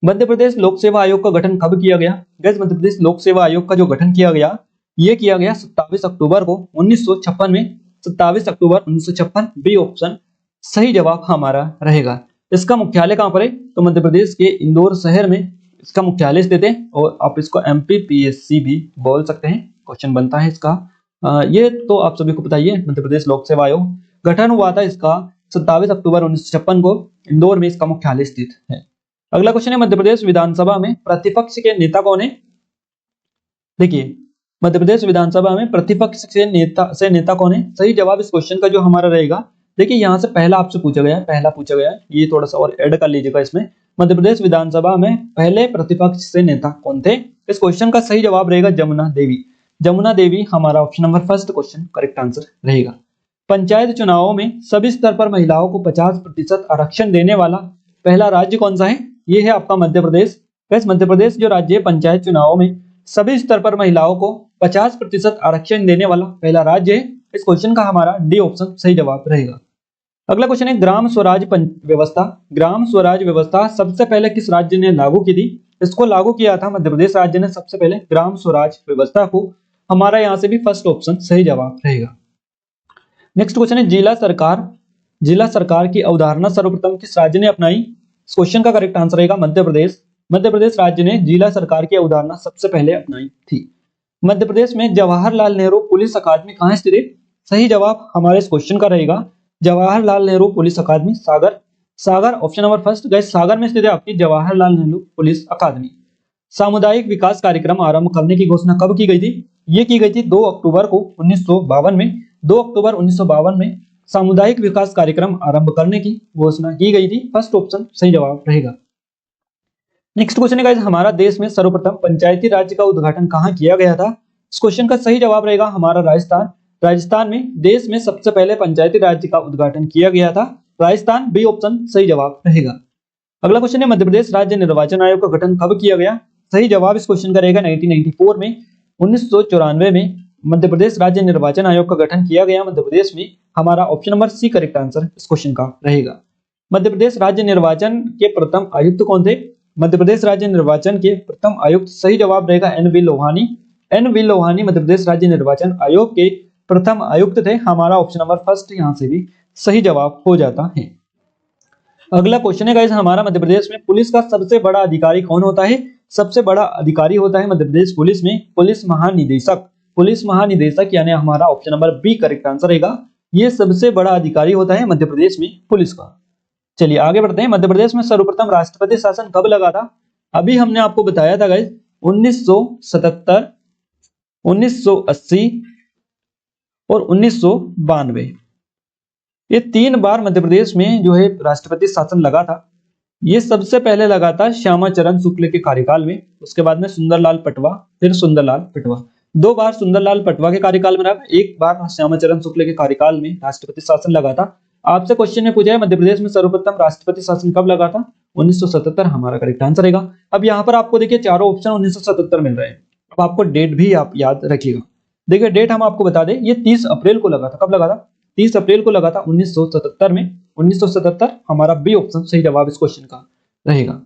मध्य प्रदेश लोक सेवा आयोग का गठन कब किया गया? गाइस, मध्य प्रदेश लोक सेवा आयोग का जो गठन किया गया, ये किया गया 27 अक्टूबर को 1956 में। 27 अक्टूबर 1956, बी ऑप्शन सही जवाब हमारा रहेगा। इसका मुख्यालय कहां पर है? तो मध्य प्रदेश के इंदौर शहर में इसका मुख्यालय स्थित है, और आप इसको MPPSC भी बोल सकते हैं, क्वेश्चन बनता है इसका। ये तो आप सभी को बताइए, मध्य प्रदेश लोक सेवा आयोग गठन हुआ था इसका 27 अक्टूबर 1956 को, इंदौर में इसका मुख्यालय स्थित है। अगला क्वेश्चन है, मध्य प्रदेश विधानसभा में प्रतिपक्ष के नेता कौन है? देखिए, मध्य प्रदेश विधानसभा में प्रतिपक्ष से नेता कौन है? सही जवाब इस क्वेश्चन का जो हमारा रहेगा, देखिए यहाँ से पहला आपसे पूछा गया है, पहला पूछा गया है, ये थोड़ा सा और ऐड कर लीजिएगा इसमें। मध्य प्रदेश विधानसभा में पहले प्रतिपक्ष से नेता कौन थे? इस क्वेश्चन का सही जवाब रहेगा जमुना देवी। जमुना देवी हमारा option number first question correct answer रहेगा। पंचायत चुनावों में सभी स्तर पर महिलाओं को 50% आरक्षण देने वाला पहला राज्य कौन सा है? ये है आपका मध्य प्रदेश। वैसे मध्य प्रदेश जो राज्य है, पंचायत चुनावों में सभी स्तर पर महिलाओं को 50% आरक्षण देने वाला पहला राज्य है। इस क्वेश्चन का हमारा डी ऑप्शन सही जवाब रहेगा। अगला क्वेश्चन है, ग्राम स्वराज व्यवस्था। ग्राम स्वराज व्यवस्था सबसे पहले किस राज्य ने लागू की थी? इसको लागू किया था मध्य प्रदेश राज्य ने सबसे पहले, ग्राम स्वराज व्यवस्था को। हमारा यहाँ से भी फर्स्ट ऑप्शन सही जवाब रहेगा। नेक्स्ट क्वेश्चन है, जिला सरकार की अवधारणा सर्वप्रथम किस राज्य ने अपनाई? इस क्वेश्चन का करेक्ट आंसर रहेगा मध्य प्रदेश। मध्य प्रदेश राज्य ने जिला सरकार की अवधारणा सबसे पहले अपनाई थी। मध्य प्रदेश में जवाहरलाल नेहरू पुलिस अकादमी कहाँ स्थित है? सही जवाब हमारे इस क्वेश्चन का रहेगा जवाहरलाल नेहरू पुलिस अकादमी, सागर। सागर ऑप्शन नंबर फर्स्ट। गाइस, सागर में स्थित है आपकी जवाहरलाल नेहरू पुलिस अकादमी। सामुदायिक विकास कार्यक्रम आरंभ करने की घोषणा कब की गई थी? ये की गई थी 2 अक्टूबर को 1952 में। 2 अक्टूबर 1952 में सामुदायिक विकास कार्यक्रम आरंभ करने की घोषणा की गई थी। फर्स्ट ऑप्शन सही जवाब रहेगा। नेक्स्ट क्वेश्चन है गाइस, हमारा देश में सर्वप्रथम पंचायती राज्य का उद्घाटन कहाँ किया गया था? इस क्वेश्चन का सही जवाब रहेगा हमारा राजस्थान। राजस्थान में देश में सबसे पहले पंचायती राज्य का उद्घाटन किया गया था, राजस्थान। बी ऑप्शन सही जवाब रहेगा। अगला क्वेश्चन है, मध्य प्रदेश राज्य निर्वाचन आयोग का गठन कब किया गया? सही जवाब इस क्वेश्चन का रहेगा 1994 में। 1994 में मध्य प्रदेश राज्य निर्वाचन आयोग का गठन किया गया मध्य प्रदेश में। हमारा option number C correct answer इस क्वेश्चन का रहेगा। मध्य प्रदेश राज्य निर्वाचन के प्रथम आयुक्त कौन थे? मध्य प्रदेश राज्य निर्वाचन के प्रथम आयुक्त सही जवाब रहेगा NV लोहानी। NV लोहानी मध्य प्रदेश राज्य निर्वाचन आयोग के प्रथम आयुक्त थे। हमारा ऑप्शन नंबर फर्स्ट यहाँ से भी सही जवाब हो जाता है। अगला क्वेश्चन है गाइस, हमारा मध्य प्रदेश में पुलिस का सबसे बड़ा अधिकारी कौन होता है? सबसे बड़ा अधिकारी होता है मध्य प्रदेश पुलिस में पुलिस महानिदेशक। पुलिस महानिदेशक यानी हमारा option number B correct answer रहेगा। ये सबसे बड़ा अधिकारी होता है मध्य प्रदेश में पुलिस का। चलिए आगे बढ़ते हैं। मध्य प्रदेश में सर्वप्रथम राष्ट्रपति शासन कब लगा था? अभी हमने आपको बताया था गाइस 1977, 1980 और 1992। ये 3 बार मध्य प्रदेश में जो है राष्ट्रपति शासन लगा था। ये सबसे पहले लगा था श्यामाचरण शुक्ल के कार्यकाल में, उसके बाद में सुंदरलाल पटवा, फिर सुंदरलाल पटवा। 2 बार सुंदरलाल पटवा के कार्यकाल में लगा, 1 बार श्यामाचरण शुक्ल के कार्यकाल में राष्ट्रपति शासन लगा था। आपसे क्वेश्चन में पूछा है मध्य प्रदेश में सर्वप्रथम राष्ट्रपति शासन कब लगा था? 1977 हमारा करेक्ट आंसर रहेगा। अब यहाँ पर आपको देखिए चारों ऑप्शन 1977 मिल रहे हैं। अब आपको डेट भी आप याद रखिएगा। देखिए डेट हम आपको बता दें, ये 30 अप्रैल को लगा था। कब लगा था? 30 अप्रैल को लगा था 1977 में। 1977 हमारा बी ऑप्शन सही जवाब इस क्वेश्चन का रहेगा।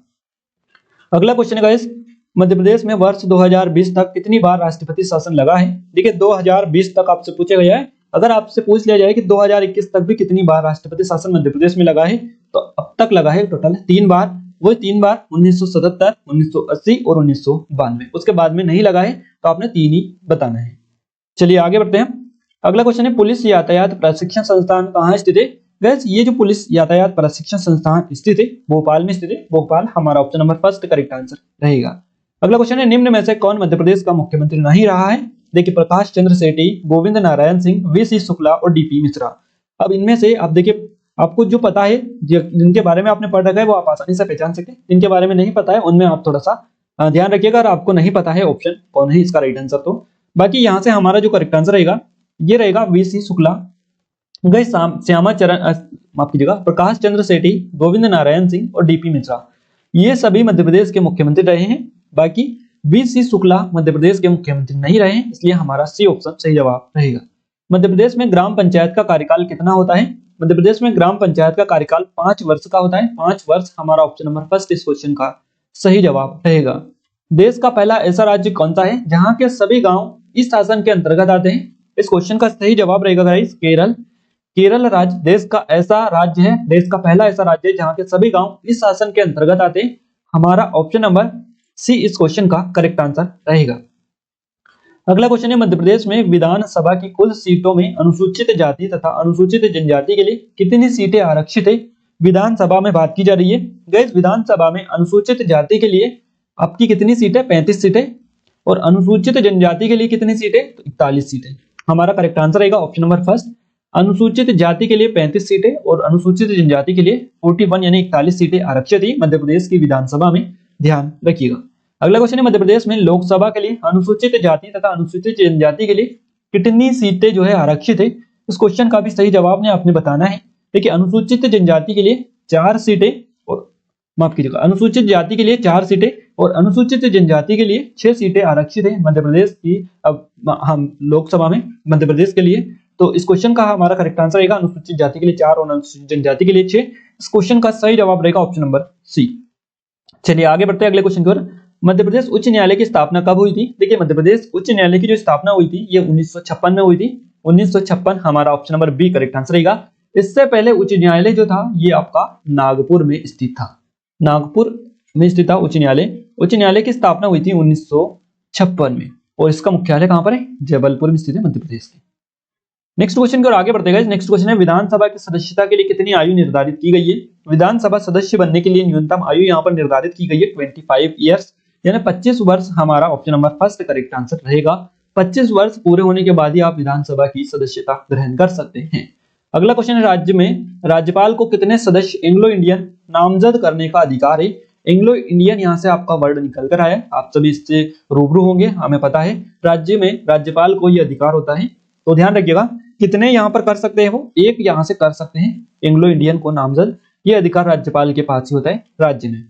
अगला क्वेश्चन है गाइस, मध्य प्रदेश में वर्ष 2020 तक कितनी बार राष्ट्रपति शासन लगा है? देखिए 2020 तक आपसे पूछा गया है। अगर आपसे पूछ लिया जाए कि 2021 तक भी कितनी बार राष्ट्रपति शासन मध्य प्रदेश में लगा है, तो अब तक लगा है टोटल 3 बार। वो 3 बार 1977, 1980 और 1992। उसके बाद में नहीं लगा है, तो आपने 3 ही बताना है। चलिए आगे बढ़ते हैं। अगला क्वेश्चन है, पुलिस यातायात प्रशिक्षण संस्थान कहाँ स्थित है? गैस ये जो पुलिस यातायात प्रशिक्षण संस्थान स्थित है भोपाल में स्थित है। भोपाल हमारा option number first correct answer रहेगा। अगला क्वेश्चन है, निम्न में से कौन मध्य प्रदेश का मुख्यमंत्री नहीं रहा है? देखिए प्रकाश चंद्र सेठी, गोविंद नारायण सिंह, वीसी शुक्ला और डीपी मिश्रा। अब इनमें से आप देखिए, आपको जो पता है, जिनके बारे में आपने पढ़ रखा है, वो आप आसानी से पहचान सकते हैं। जिनके बारे में नहीं पता है उनमें आप थोड़ा सा ध्यान रखिएगा। और आपको नहीं पता है ऑप्शन कौन है इसका राइट आंसर, तो बाकी यहाँ से हमारा जो करेक्ट आंसर रहेगा ये रहेगा वीसी शुक्ला, गए श्यामा चरण, माफ कीजिएगा, प्रकाश चंद्र सेठी, गोविंद नारायण सिंह और डीपी मिश्रा। ये सभी मध्य प्रदेश के मुख्यमंत्री रहे हैं। बाकी वीसी शुक्ला मध्य प्रदेश के मुख्यमंत्री नहीं रहे हैं, इसलिए हमारा सी ऑप्शन सही जवाब रहेगा। मध्य प्रदेश में ग्राम पंचायत का कार्यकाल कितना होता है? मध्य प्रदेश में ग्राम पंचायत का कार्यकाल 5 वर्ष का होता है। 5 वर्ष हमारा ऑप्शन नंबर फर्स्ट इस क्वेश्चन का सही जवाब रहेगा। देश का पहला ऐसा राज्य कौन सा है जहां के सभी गांव इस शासन के अंतर्गत आते हैं? इस क्वेश्चन का सही जवाब रहेगा गाइस केरल। केरल राज्य देश का ऐसा राज्य है, देश का पहला ऐसा राज्य है जहां के सभी गांव इस शासन के अंतर्गत आते हैं। हमारा ऑप्शन नंबर सी इस क्वेश्चन का करेक्ट आंसर रहेगा। अगला क्वेश्चन है, मध्य प्रदेश में विधानसभा की कुल सीटों में अनुसूचित जाति तथा अनुसूचित जनजाति के लिए कितनी सीटें आरक्षित है? विधानसभा में बात की जा रही है। गाइस विधानसभा में अनुसूचित जाति के लिए आपकी कितनी सीटें? 35 सीटें। और अनुसूचित जनजाति के लिए कितनी सीटें? तो 41 सीटें। हमारा करेक्ट आंसर रहेगा ऑप्शन नंबर फर्स्ट। अनुसूचित जाति के लिए 35 सीटें और अनुसूचित जनजाति के लिए 41 यानी 41 सीटें आरक्षित है मध्य प्रदेश की विधानसभा में, ध्यान रखिएगा। अगला क्वेश्चन है, मध्य प्रदेश में लोकसभा के लिए अनुसूचित जाति तथा अनुसूचित जनजाति के लिए कितनी सीटें जो है आरक्षित है? इस क्वेश्चन का भी सही जवाब ने आपने बताना है। देखिए अनुसूचित जनजाति के लिए 4 सीटें और माफ कीजिएगा, अनुसूचित जाति के लिए 4 सीटें और अनुसूचित जनजाति के लिए 6 सीटें आरक्षित है मध्य प्रदेश की अब हम लोकसभा में मध्य प्रदेश के लिए। तो इस क्वेश्चन का हमारा करेक्ट आंसर रहेगा अनुसूचित जाति के लिए 4 और अनुसूचित जनजाति के लिए 6। इस क्वेश्चन का सही जवाब रहेगा ऑप्शन नंबर सी। चलिए आगे बढ़ते हैं अगले क्वेश्चन की ओर। मध्य प्रदेश उच्च न्यायालय की स्थापना कब हुई थी? देखिए मध्य प्रदेश उच्च न्यायालय की जो स्थापना हुई थी ये 1956 में हुई थी। 1956 हमारा option number B correct answer रहेगा। इससे पहले उच्च न्यायालय जो था ये आपका नागपुर में स्थित था। नागपुर में स्थित था उच्च न्यायालय। उच्च न्यायालय की स्थापना हुई थी 1956 में और इसका मुख्यालय कहां पर है? जबलपुर में स्थित है मध्य प्रदेश के। नेक्स्ट क्वेश्चन की ओर आगे बढ़ते हैं। नेक्स्ट क्वेश्चन है, विधानसभा की सदस्यता के लिए कितनी आयु निर्धारित की गई है? विधानसभा सदस्य बनने के लिए न्यूनतम आयु यहाँ पर निर्धारित की गई है 25 ईयर्स यानी 25 वर्ष। हमारा option number first correct answer रहेगा। 25 वर्ष पूरे होने के बाद ही आप विधानसभा की सदस्यता ग्रहण कर सकते हैं। अगला क्वेश्चन है, राज्य में राज्यपाल को कितने सदस्य एंग्लो इंडियन नामजद करने का अधिकार है? एंग्लो इंडियन यहाँ से आपका वर्ड निकल कर आया, आप सभी इससे रूबरू होंगे, हमें पता है। राज्य में राज्यपाल को यह अधिकार होता है, तो ध्यान रखिएगा कितने यहाँ पर कर सकते हैं वो? एक यहाँ से कर सकते हैं एंग्लो इंडियन को नामजद। ये अधिकार राज्यपाल के पास ही होता है राज्य में।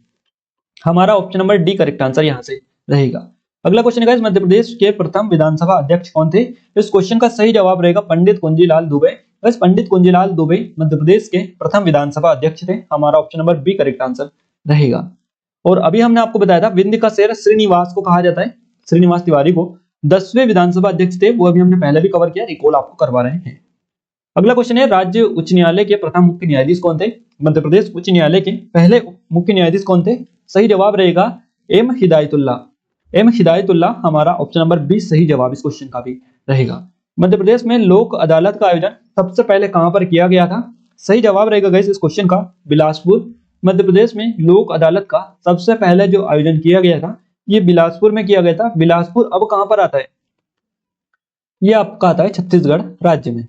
हमारा option number D correct answer यहाँ से रहेगा। अगला क्वेश्चन है, मध्य प्रदेश के प्रथम विधानसभा अध्यक्ष कौन थे? इस क्वेश्चन का सही जवाब रहेगा पंडित कुंजीलाल दुबे। बस पंडित कुंजीलाल दुबे मध्य प्रदेश के प्रथम विधानसभा अध्यक्ष थे। हमारा option number B correct answer रहेगा। और अभी हमने आपको बताया था विंध्य का शेर श्रीनिवास को कहा जाता है, श्रीनिवास तिवारी को 10वें विधानसभा अध्यक्ष थे, वो अभी हमने पहले भी कवर किया, रिकॉल आपको करवा रहे हैं। अगला क्वेश्चन है, राज्य उच्च न्यायालय के प्रथम मुख्य न्यायाधीश कौन थे? मध्य प्रदेश उच्च न्यायालय के पहले मुख्य न्यायाधीश कौन थे? सही जवाब रहेगा एम हिदायतुल्ला। एम हिदायतुल्ला हमारा ऑप्शन नंबर बी सही जवाब इस क्वेश्चन का भी रहेगा। मध्य प्रदेश में लोक अदालत का आयोजन सबसे पहले कहां पर किया गया था? सही जवाब रहेगा गाइस इस क्वेश्चन का बिलासपुर। मध्य प्रदेश में लोक अदालत का सबसे पहले जो आयोजन किया गया था ये बिलासपुर में किया गया था। बिलासपुर अब कहां पर आता है? ये आपका आता है छत्तीसगढ़ राज्य में।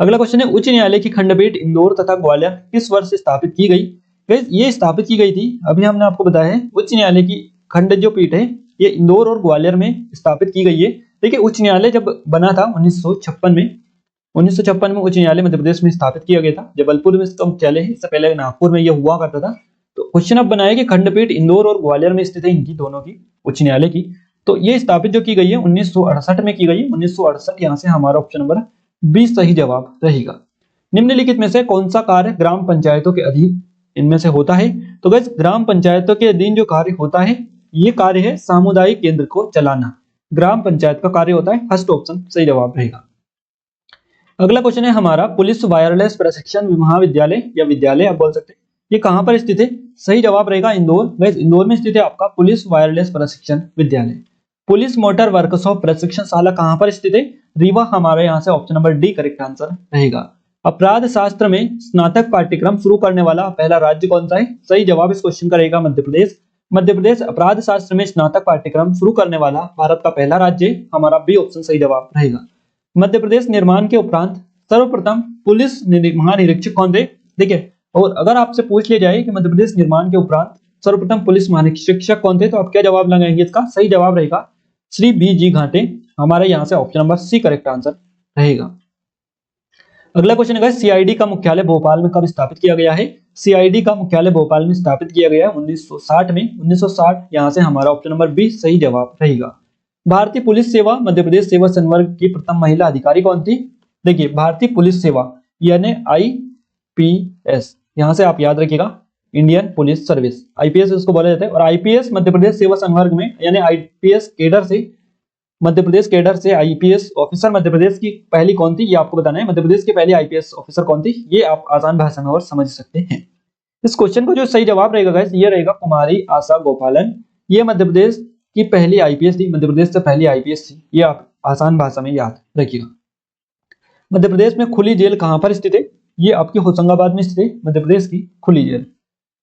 अगला क्वेश्चन है, उच्च न्यायालय की खंडपीठ इंदौर तथा ग्वालियर किस वर्ष स्थापित की गई? ये स्थापित की गई थी, अभी हमने आपको बताया है, उच्च न्यायालय की खंड जो पीठ है ये इंदौर और ग्वालियर में स्थापित की गई है। देखिए उच्च न्यायालय जब बना था 1956 में, 1956 में उच्च न्यायालय मध्य प्रदेश में स्थापित किया गया था। जबलपुर में इसका मुख्यालय है, इससे पहले नागपुर में यह हुआ करता था। तो क्वेश्चन अब बनाया कि खंडपीठ इंदौर और ग्वालियर में स्थित है इनकी दोनों की उच्च न्यायालय की। तो ये स्थापित जो की गई है 1968 में की गई है। 1968 यहाँ से हमारा ऑप्शन नंबर 20 सही जवाब रहेगा। निम्नलिखित में से कौन सा कार्य ग्राम पंचायतों के अधीन इनमें से होता है? तो गाइस ग्राम पंचायतों के अधीन जो कार्य होता है ये कार्य है सामुदायिक केंद्र को चलाना। ग्राम पंचायत का कार्य होता है, फर्स्ट ऑप्शन सही जवाब रहेगा। अगला क्वेश्चन है हमारा, पुलिस वायरलेस प्रशिक्षण महाविद्यालय या विद्यालय आप बोल सकते हैं, ये कहां पर स्थित है? सही जवाब रहेगा इंदौर। गाइस इंदौर में स्थित है आपका पुलिस वायरलेस प्रशिक्षण विद्यालय। पुलिस मोटर वर्कशॉप प्रशिक्षणशाला कहां पर स्थित है? रीवा हमारे यहाँ से option number D correct answer रहेगा। अपराध शास्त्र में स्नातक पाठ्यक्रम शुरू करने वाला पहला राज्य कौन सा है? सही जवाब इस क्वेश्चन का रहेगा मध्य प्रदेश। मध्य प्रदेश अपराध शास्त्र में स्नातक पाठ्यक्रम शुरू करने वाला भारत का पहला राज्य, हमारा बी ऑप्शन सही जवाब रहेगा। मध्य प्रदेश निर्माण के उपरांत सर्वप्रथम पुलिस महानिरीक्षक कौन थे? देखिए, और अगर आपसे पूछ लिया जाए कि मध्य प्रदेश निर्माण के उपरांत सर्वप्रथम पुलिस महानिरीक्षक कौन थे, तो आप क्या जवाब लगाएंगे? इसका सही जवाब रहेगा श्री बी जी घाटे, हमारे यहाँ से option number C correct answer रहेगा। अगला क्वेश्चन है, सीआईडी का मुख्यालय भोपाल में कब स्थापित किया गया है? सीआईडी का मुख्यालय भोपाल में स्थापित किया गया है 1960 में। 1960 यहाँ से हमारा ऑप्शन नंबर बी सही जवाब रहेगा। भारतीय पुलिस सेवा मध्य प्रदेश सेवा संवर्ग की प्रथम महिला अधिकारी कौन थी? देखिए, भारतीय पुलिस सेवा यानी आईपीएस, यहाँ से आप याद रखिएगा इंडियन पुलिस सर्विस, आईपीएस इसको बोला जाता है। और आईपीएस मध्य प्रदेश सेवा संवर्ग में यानी आईपीएस कैडर से, मध्य प्रदेश कैडर से आईपीएस ऑफिसर मध्य प्रदेश की पहली कौन थी, ये आपको बताना है। मध्य प्रदेश की पहली आईपीएस ऑफिसर कौन थी, ये आप आसान भाषा में और समझ सकते हैं। इस क्वेश्चन को जो सही जवाब रहेगा गाइस, ये रहेगा कुमारी आशा गोपालन। ये मध्य प्रदेश की पहली आईपीएस थी, मध्य प्रदेश से पहली आईपीएस थी, ये आप आसान भाषा में याद रखिएगा। मध्य प्रदेश में खुली जेल कहां पर स्थित है? ये आपकी होशंगाबाद में स्थित है, मध्य प्रदेश की खुली जेल।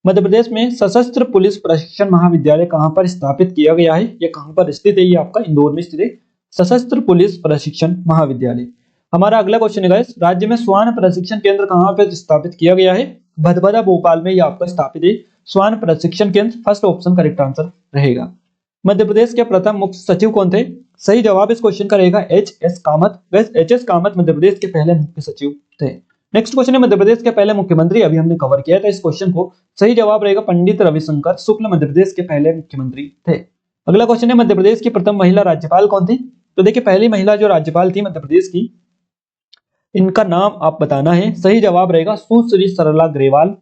मध्य प्रदेश में सशस्त्र पुलिस प्रशिक्षण महाविद्यालय कहां पर स्थापित किया गया है? ये कहां पर स्थित है? ये आपका इंदौर में स्थित है, सशस्त्र पुलिस प्रशिक्षण महाविद्यालय। हमारा अगला क्वेश्चन है गाइस, राज्य में श्वान प्रशिक्षण केंद्र कहां पर स्थापित किया गया है? भदभदा भोपाल में ये आपका स्थापित है श्वान प्रशिक्षण केंद्र, फर्स्ट ऑप्शन करेक्ट आंसर रहेगा। मध्य प्रदेश के प्रथम मुख्य सचिव कौन थे? सही जवाब इस क्वेश्चन का रहेगा एच.एस. कामत। एच.एस. कामत मध्य प्रदेश के पहले मुख्य सचिव थे। नेक्स्ट क्वेश्चन है, मध्य प्रदेश के पहले मुख्यमंत्री, अभी हमने कवर किया था इस क्वेश्चन को, सही जवाब रहेगा पंडित रविशंकर शुक्ल मध्य प्रदेश के पहले मुख्यमंत्री थे। अगला क्वेश्चन है, मध्य प्रदेश की प्रथम महिला राज्यपाल कौन थी? तो देखिए, पहली महिला जो राज्यपाल थी मध्य प्रदेश की, इनका नाम आप बताना है। सही जवाब रहेगा सुश्री सरला ग्रेवाल,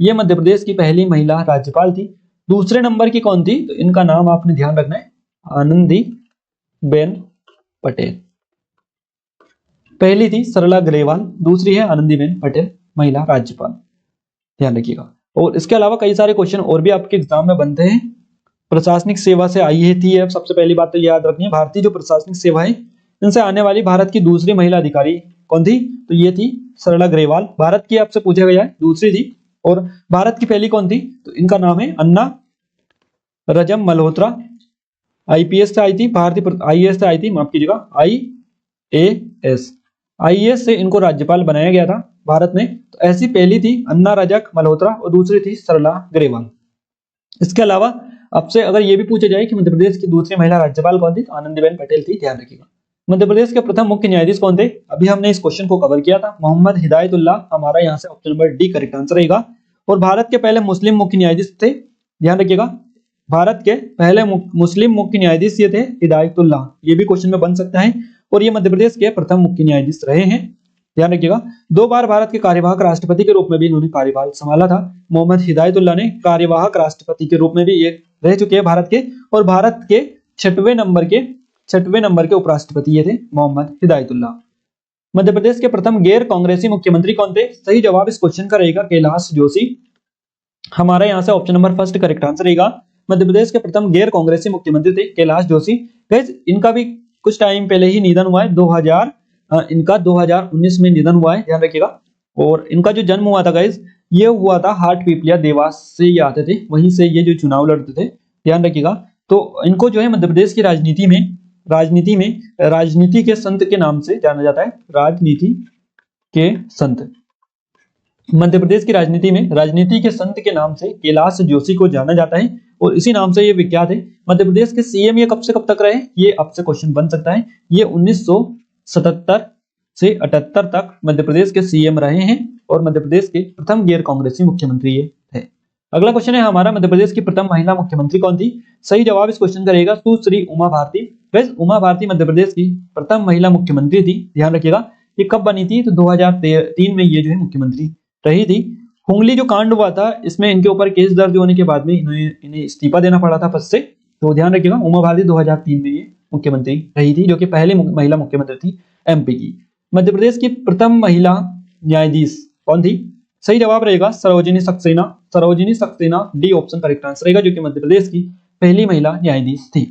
ये मध्य प्रदेश की पहली महिला राज्यपाल थी। दूसरे नंबर की कौन थी? तो इनका नाम आपने ध्यान रखना है, आनंदी बेन पटेल। पहली थी सरला ग्रेवाल, दूसरी है आनंदीबेन पटेल महिला राज्यपाल, ध्यान रखिएगा। और इसके अलावा कई सारे क्वेश्चन और भी आपके एग्जाम में बनते हैं। प्रशासनिक सेवा से आई है थी, सबसे पहली बात तो याद रखनी है, भारतीय जो प्रशासनिक सेवा है इनसे आने वाली भारत की दूसरी महिला अधिकारी कौन थी? तो ये थी सरला ग्रेवाल, भारत की आपसे पूछा गया है, दूसरी थी। और भारत की पहली कौन थी? तो इनका नाम है अन्ना रजम मल्होत्रा, आईपीएस से आई थी, भारतीय आईएएस से आई थी, माफ कीजिएगा आईएएस, आईएएस से इनको राज्यपाल बनाया गया था भारत में। तो ऐसी पहली थी अन्ना रजक मल्होत्रा और दूसरी थी सरला ग्रेवाल। इसके अलावा आपसे अगर ये भी पूछा जाए कि मध्य प्रदेश की दूसरी महिला राज्यपाल कौन थी, तो आनंदीबेन पटेल थी, ध्यान रखिएगा। मध्य प्रदेश के प्रथम मुख्य न्यायाधीश कौन थे? अभी हमने इस क्वेश्चन को कवर किया था, मोहम्मद हिदायतुल्लाह, हमारा यहाँ से option number D correct answer रहेगा। और भारत के पहले मुस्लिम मुख्य न्यायाधीश थे, ध्यान रखिएगा, भारत के पहले मुस्लिम मुख्य न्यायाधीश ये थे हिदायतुल्लाह, ये भी क्वेश्चन में बन सकता है। और ये मध्य प्रदेश के प्रथम मुख्य न्यायाधीश रहे हैं, ध्यान रखिएगा। 2 बार भारत के कार्यवाहक राष्ट्रपति के रूप में भी इन्होंने कार्यभार संभाला था। मोहम्मद हिदायतुल्लाह ने कार्यवाहक राष्ट्रपति के रूप में भी ये रह चुके हैं भारत के, और भारत के 6वें नंबर के उपराष्ट्रपति ये थे मोहम्मद हिदायतुल्लाह। मध्य प्रदेश के प्रथम गैर कांग्रेसी मुख्यमंत्री कौन थे? सही जवाब इस क्वेश्चन का रहेगा कैलाश जोशी, हमारा यहाँ से option number first correct answer रहेगा। मध्य प्रदेश के प्रथम गैर कांग्रेसी मुख्यमंत्री थे कैलाश जोशी। गाइस इनका भी कुछ टाइम पहले ही निधन हुआ है, 2019 में निधन हुआ है, ध्यान रखिएगा। और इनका जो जन्म हुआ था गाइस, ये हुआ था हाट पीपलिया देवास से ये आते थे, वहीं से ये जो चुनाव लड़ते थे, ध्यान रखिएगा। तो इनको जो है मध्य प्रदेश की राजनीति के संत के नाम से जाना जाता है, राजनीति के संत, मध्य प्रदेश की राजनीति के संत के नाम से कैलाश जोशी को जाना जाता है, और इसी नाम से ये विख्यात है। मध्य प्रदेश के सीएम ये कब से कब तक रहे, ये आपसे क्वेश्चन बन सकता है। ये 1977 से 78 तक मध्य प्रदेश के सीएम रहे हैं, और मध्य प्रदेश के प्रथम गैर कांग्रेसी मुख्यमंत्री ये थे। अगला क्वेश्चन है हमारा, मध्य प्रदेश की प्रथम महिला मुख्यमंत्री कौन थी? सही जवाब इस क्वेश्चन का रहेगा सुश्री उमा भारती। उमा भारती मध्य प्रदेश की प्रथम महिला मुख्यमंत्री थी, ध्यान रखिएगा। ये कब बनी थी? तो 2003 में ये जो है मुख्यमंत्री रही थी। हुंगली जो कांड हुआ था इसमें इनके ऊपर केस दर्ज होने के बाद में इन्हें इस्तीफा देना पड़ा था पद से। तो ध्यान रखिएगा, उमा भारती 2003 में ये मुख्यमंत्री रही थी, जो कि पहली महिला मुख्यमंत्री थी एमपी की। मध्य प्रदेश की प्रथम महिला न्यायाधीश कौन थी? सही जवाब रहेगा Sarojini Saxena. Sarojini Saxena, D option correct answer रहेगा, जो कि मध्य प्रदेश की पहली महिला न्यायाधीश थी।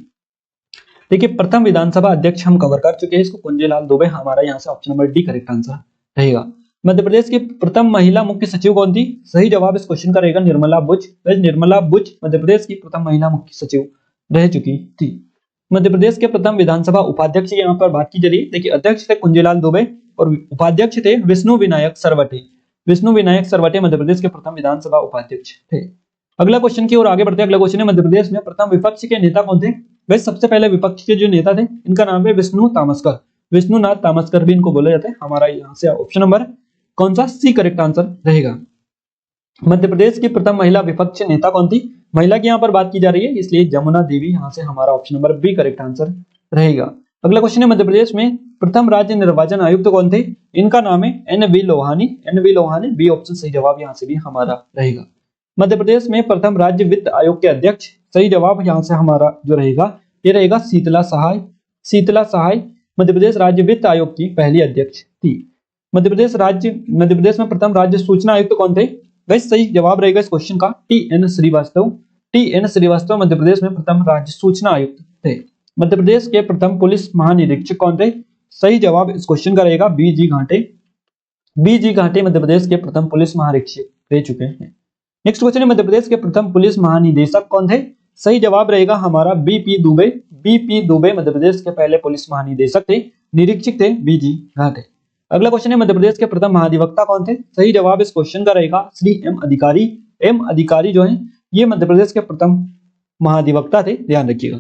देखिए प्रथम विधानसभा अध्यक्ष हम कवर कर चुके हैं इसको, कुंजीलाल दुबे, हमारा यहाँ से option number D correct answer रहेगा। मध्य प्रदेश की प्रथम महिला मुख्य सचिव कौन थी? सही जवाब इस क्वेश्चन का रहेगा निर्मला बुच। निर्मला बुच मध्य प्रदेश की प्रथम महिला मुख्य सचिव रह चुकी थी। मध्य प्रदेश के प्रथम विधानसभा उपाध्यक्ष की यहाँ पर बात की जा रही है। देखिए अध्यक्ष थे कुंजीलाल दुबे और उपाध्यक्ष थे विष्णु विनायक सरवटे। विष्णु विनायक सरवटे मध्य प्रदेश के प्रथम विधानसभा उपाध्यक्ष थे। अगला क्वेश्चन की ओर आगे बढ़ते हैं। अगला क्वेश्चन है मध्य प्रदेश में प्रथम विपक्ष के नेता कौन थे? वैसे सबसे पहले विपक्ष के जो नेता थे इनका नाम है विष्णु तामस्कर। विष्णुनाथ तामस्कर भी इनको बोला जाता है। हमारा यहाँ से ऑप्शन नंबर कौन सा? सी करेक्ट आंसर रहेगा। मध्य प्रदेश की प्रथम महिला विपक्ष नेता कौन थी? महिला की यहाँ पर बात की जा रही है इसलिए जमुना देवी, यहाँ से हमारा option number B correct answer रहेगा। अगला क्वेश्चन है मध्य प्रदेश में प्रथम राज्य निर्वाचन आयुक्त कौन थे? इनका नाम है N V. Lohani. N V. Lohani, B option सही जवाब यहाँ से भी हमारा रहेगा। मध्य प्रदेश में प्रथम राज्य वित्त आयोग के अध्यक्ष, सही जवाब यहाँ से हमारा जो रहेगा ये रहेगा शीतला सहाय। शीतला सहाय मध्य प्रदेश राज्य वित्त आयोग की पहली अध्यक्ष थी। मध्य प्रदेश में प्रथम राज्य सूचना आयुक्त कौन थे? वैसे सही जवाब रहेगा इस क्वेश्चन का टी.एन. श्रीवास्तव। टी.एन. श्रीवास्तव मध्य प्रदेश में प्रथम राज्य सूचना आयुक्त थे। मध्य प्रदेश के प्रथम पुलिस महानिरीक्षक कौन थे? सही जवाब इस क्वेश्चन का रहेगा बी.जी. घाटे। बी.जी. घाटे मध्य प्रदेश के प्रथम पुलिस महानिरीक्षक रह चुके हैं। नेक्स्ट क्वेश्चन है मध्य प्रदेश के प्रथम पुलिस महानिदेशक कौन थे? सही जवाब रहेगा हमारा बी.पी. दुबे। बी.पी. दुबे मध्य प्रदेश के पहले पुलिस महानिदेशक थे। निरीक्षक थे बी.जी. घाटे। अगला क्वेश्चन है मध्य प्रदेश के प्रथम महाधिवक्ता कौन थे? सही जवाब इस क्वेश्चन का रहेगा श्री एम अधिकारी। एम अधिकारी जो है ये मध्य प्रदेश के प्रथम महाधिवक्ता थे, ध्यान रखिएगा।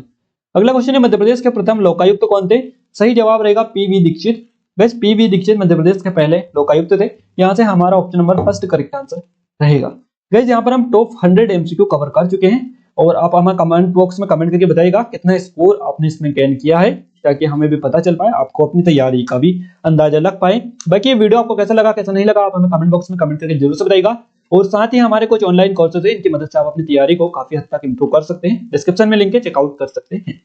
अगला क्वेश्चन है मध्य प्रदेश के प्रथम लोकायुक्त कौन थे? सही जवाब रहेगा पी.वी. दीक्षित। बस पी.वी. दीक्षित मध्य प्रदेश के पहले लोकायुक्त थे। यहाँ से हमारा option number first correct answer रहेगा। गाइस यहाँ पर हम टॉप 100 एमसीक्यू कवर कर चुके हैं और आप हमें कमेंट बॉक्स में कमेंट करके बताइएगा कितना स्कोर आपने इसमें गेन किया है, ताकि हमें भी पता चल पाए, आपको अपनी तैयारी का भी अंदाजा लग पाए। बाकी ये वीडियो आपको कैसा लगा कैसा नहीं लगा आप हमें कमेंट बॉक्स में कमेंट करके जरूर से बताइएगा। और साथ ही हमारे कुछ ऑनलाइन कोर्सेज हैं, इनकी मदद से आप अपनी तैयारी को काफी हद तक इंप्रूव कर सकते हैं। डिस्क्रिप्शन में लिंक है, चेकआउट कर सकते हैं।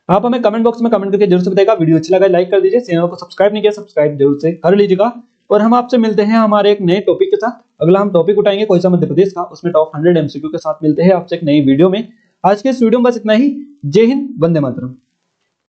आप हमें कमेंट बॉक्स में कमेंट करके जरूर से बताइएगा। वीडियो अच्छा लगा लाइक कर दीजिए, चैनल को सब्सक्राइब नहीं किया सब्सक्राइब जरूर से कर लीजिएगा। और हम आपसे मिलते हैं हमारे एक नए टॉपिक के साथ। अगला हम टॉपिक उठाएंगे कोई सा मध्य प्रदेश का, उसमें टॉप 100 एमसीक्यू के साथ मिलते हैं आपसे एक नई वीडियो में। आज के इस वीडियो में बस इतना ही। जय हिंद, वंदे मातरम।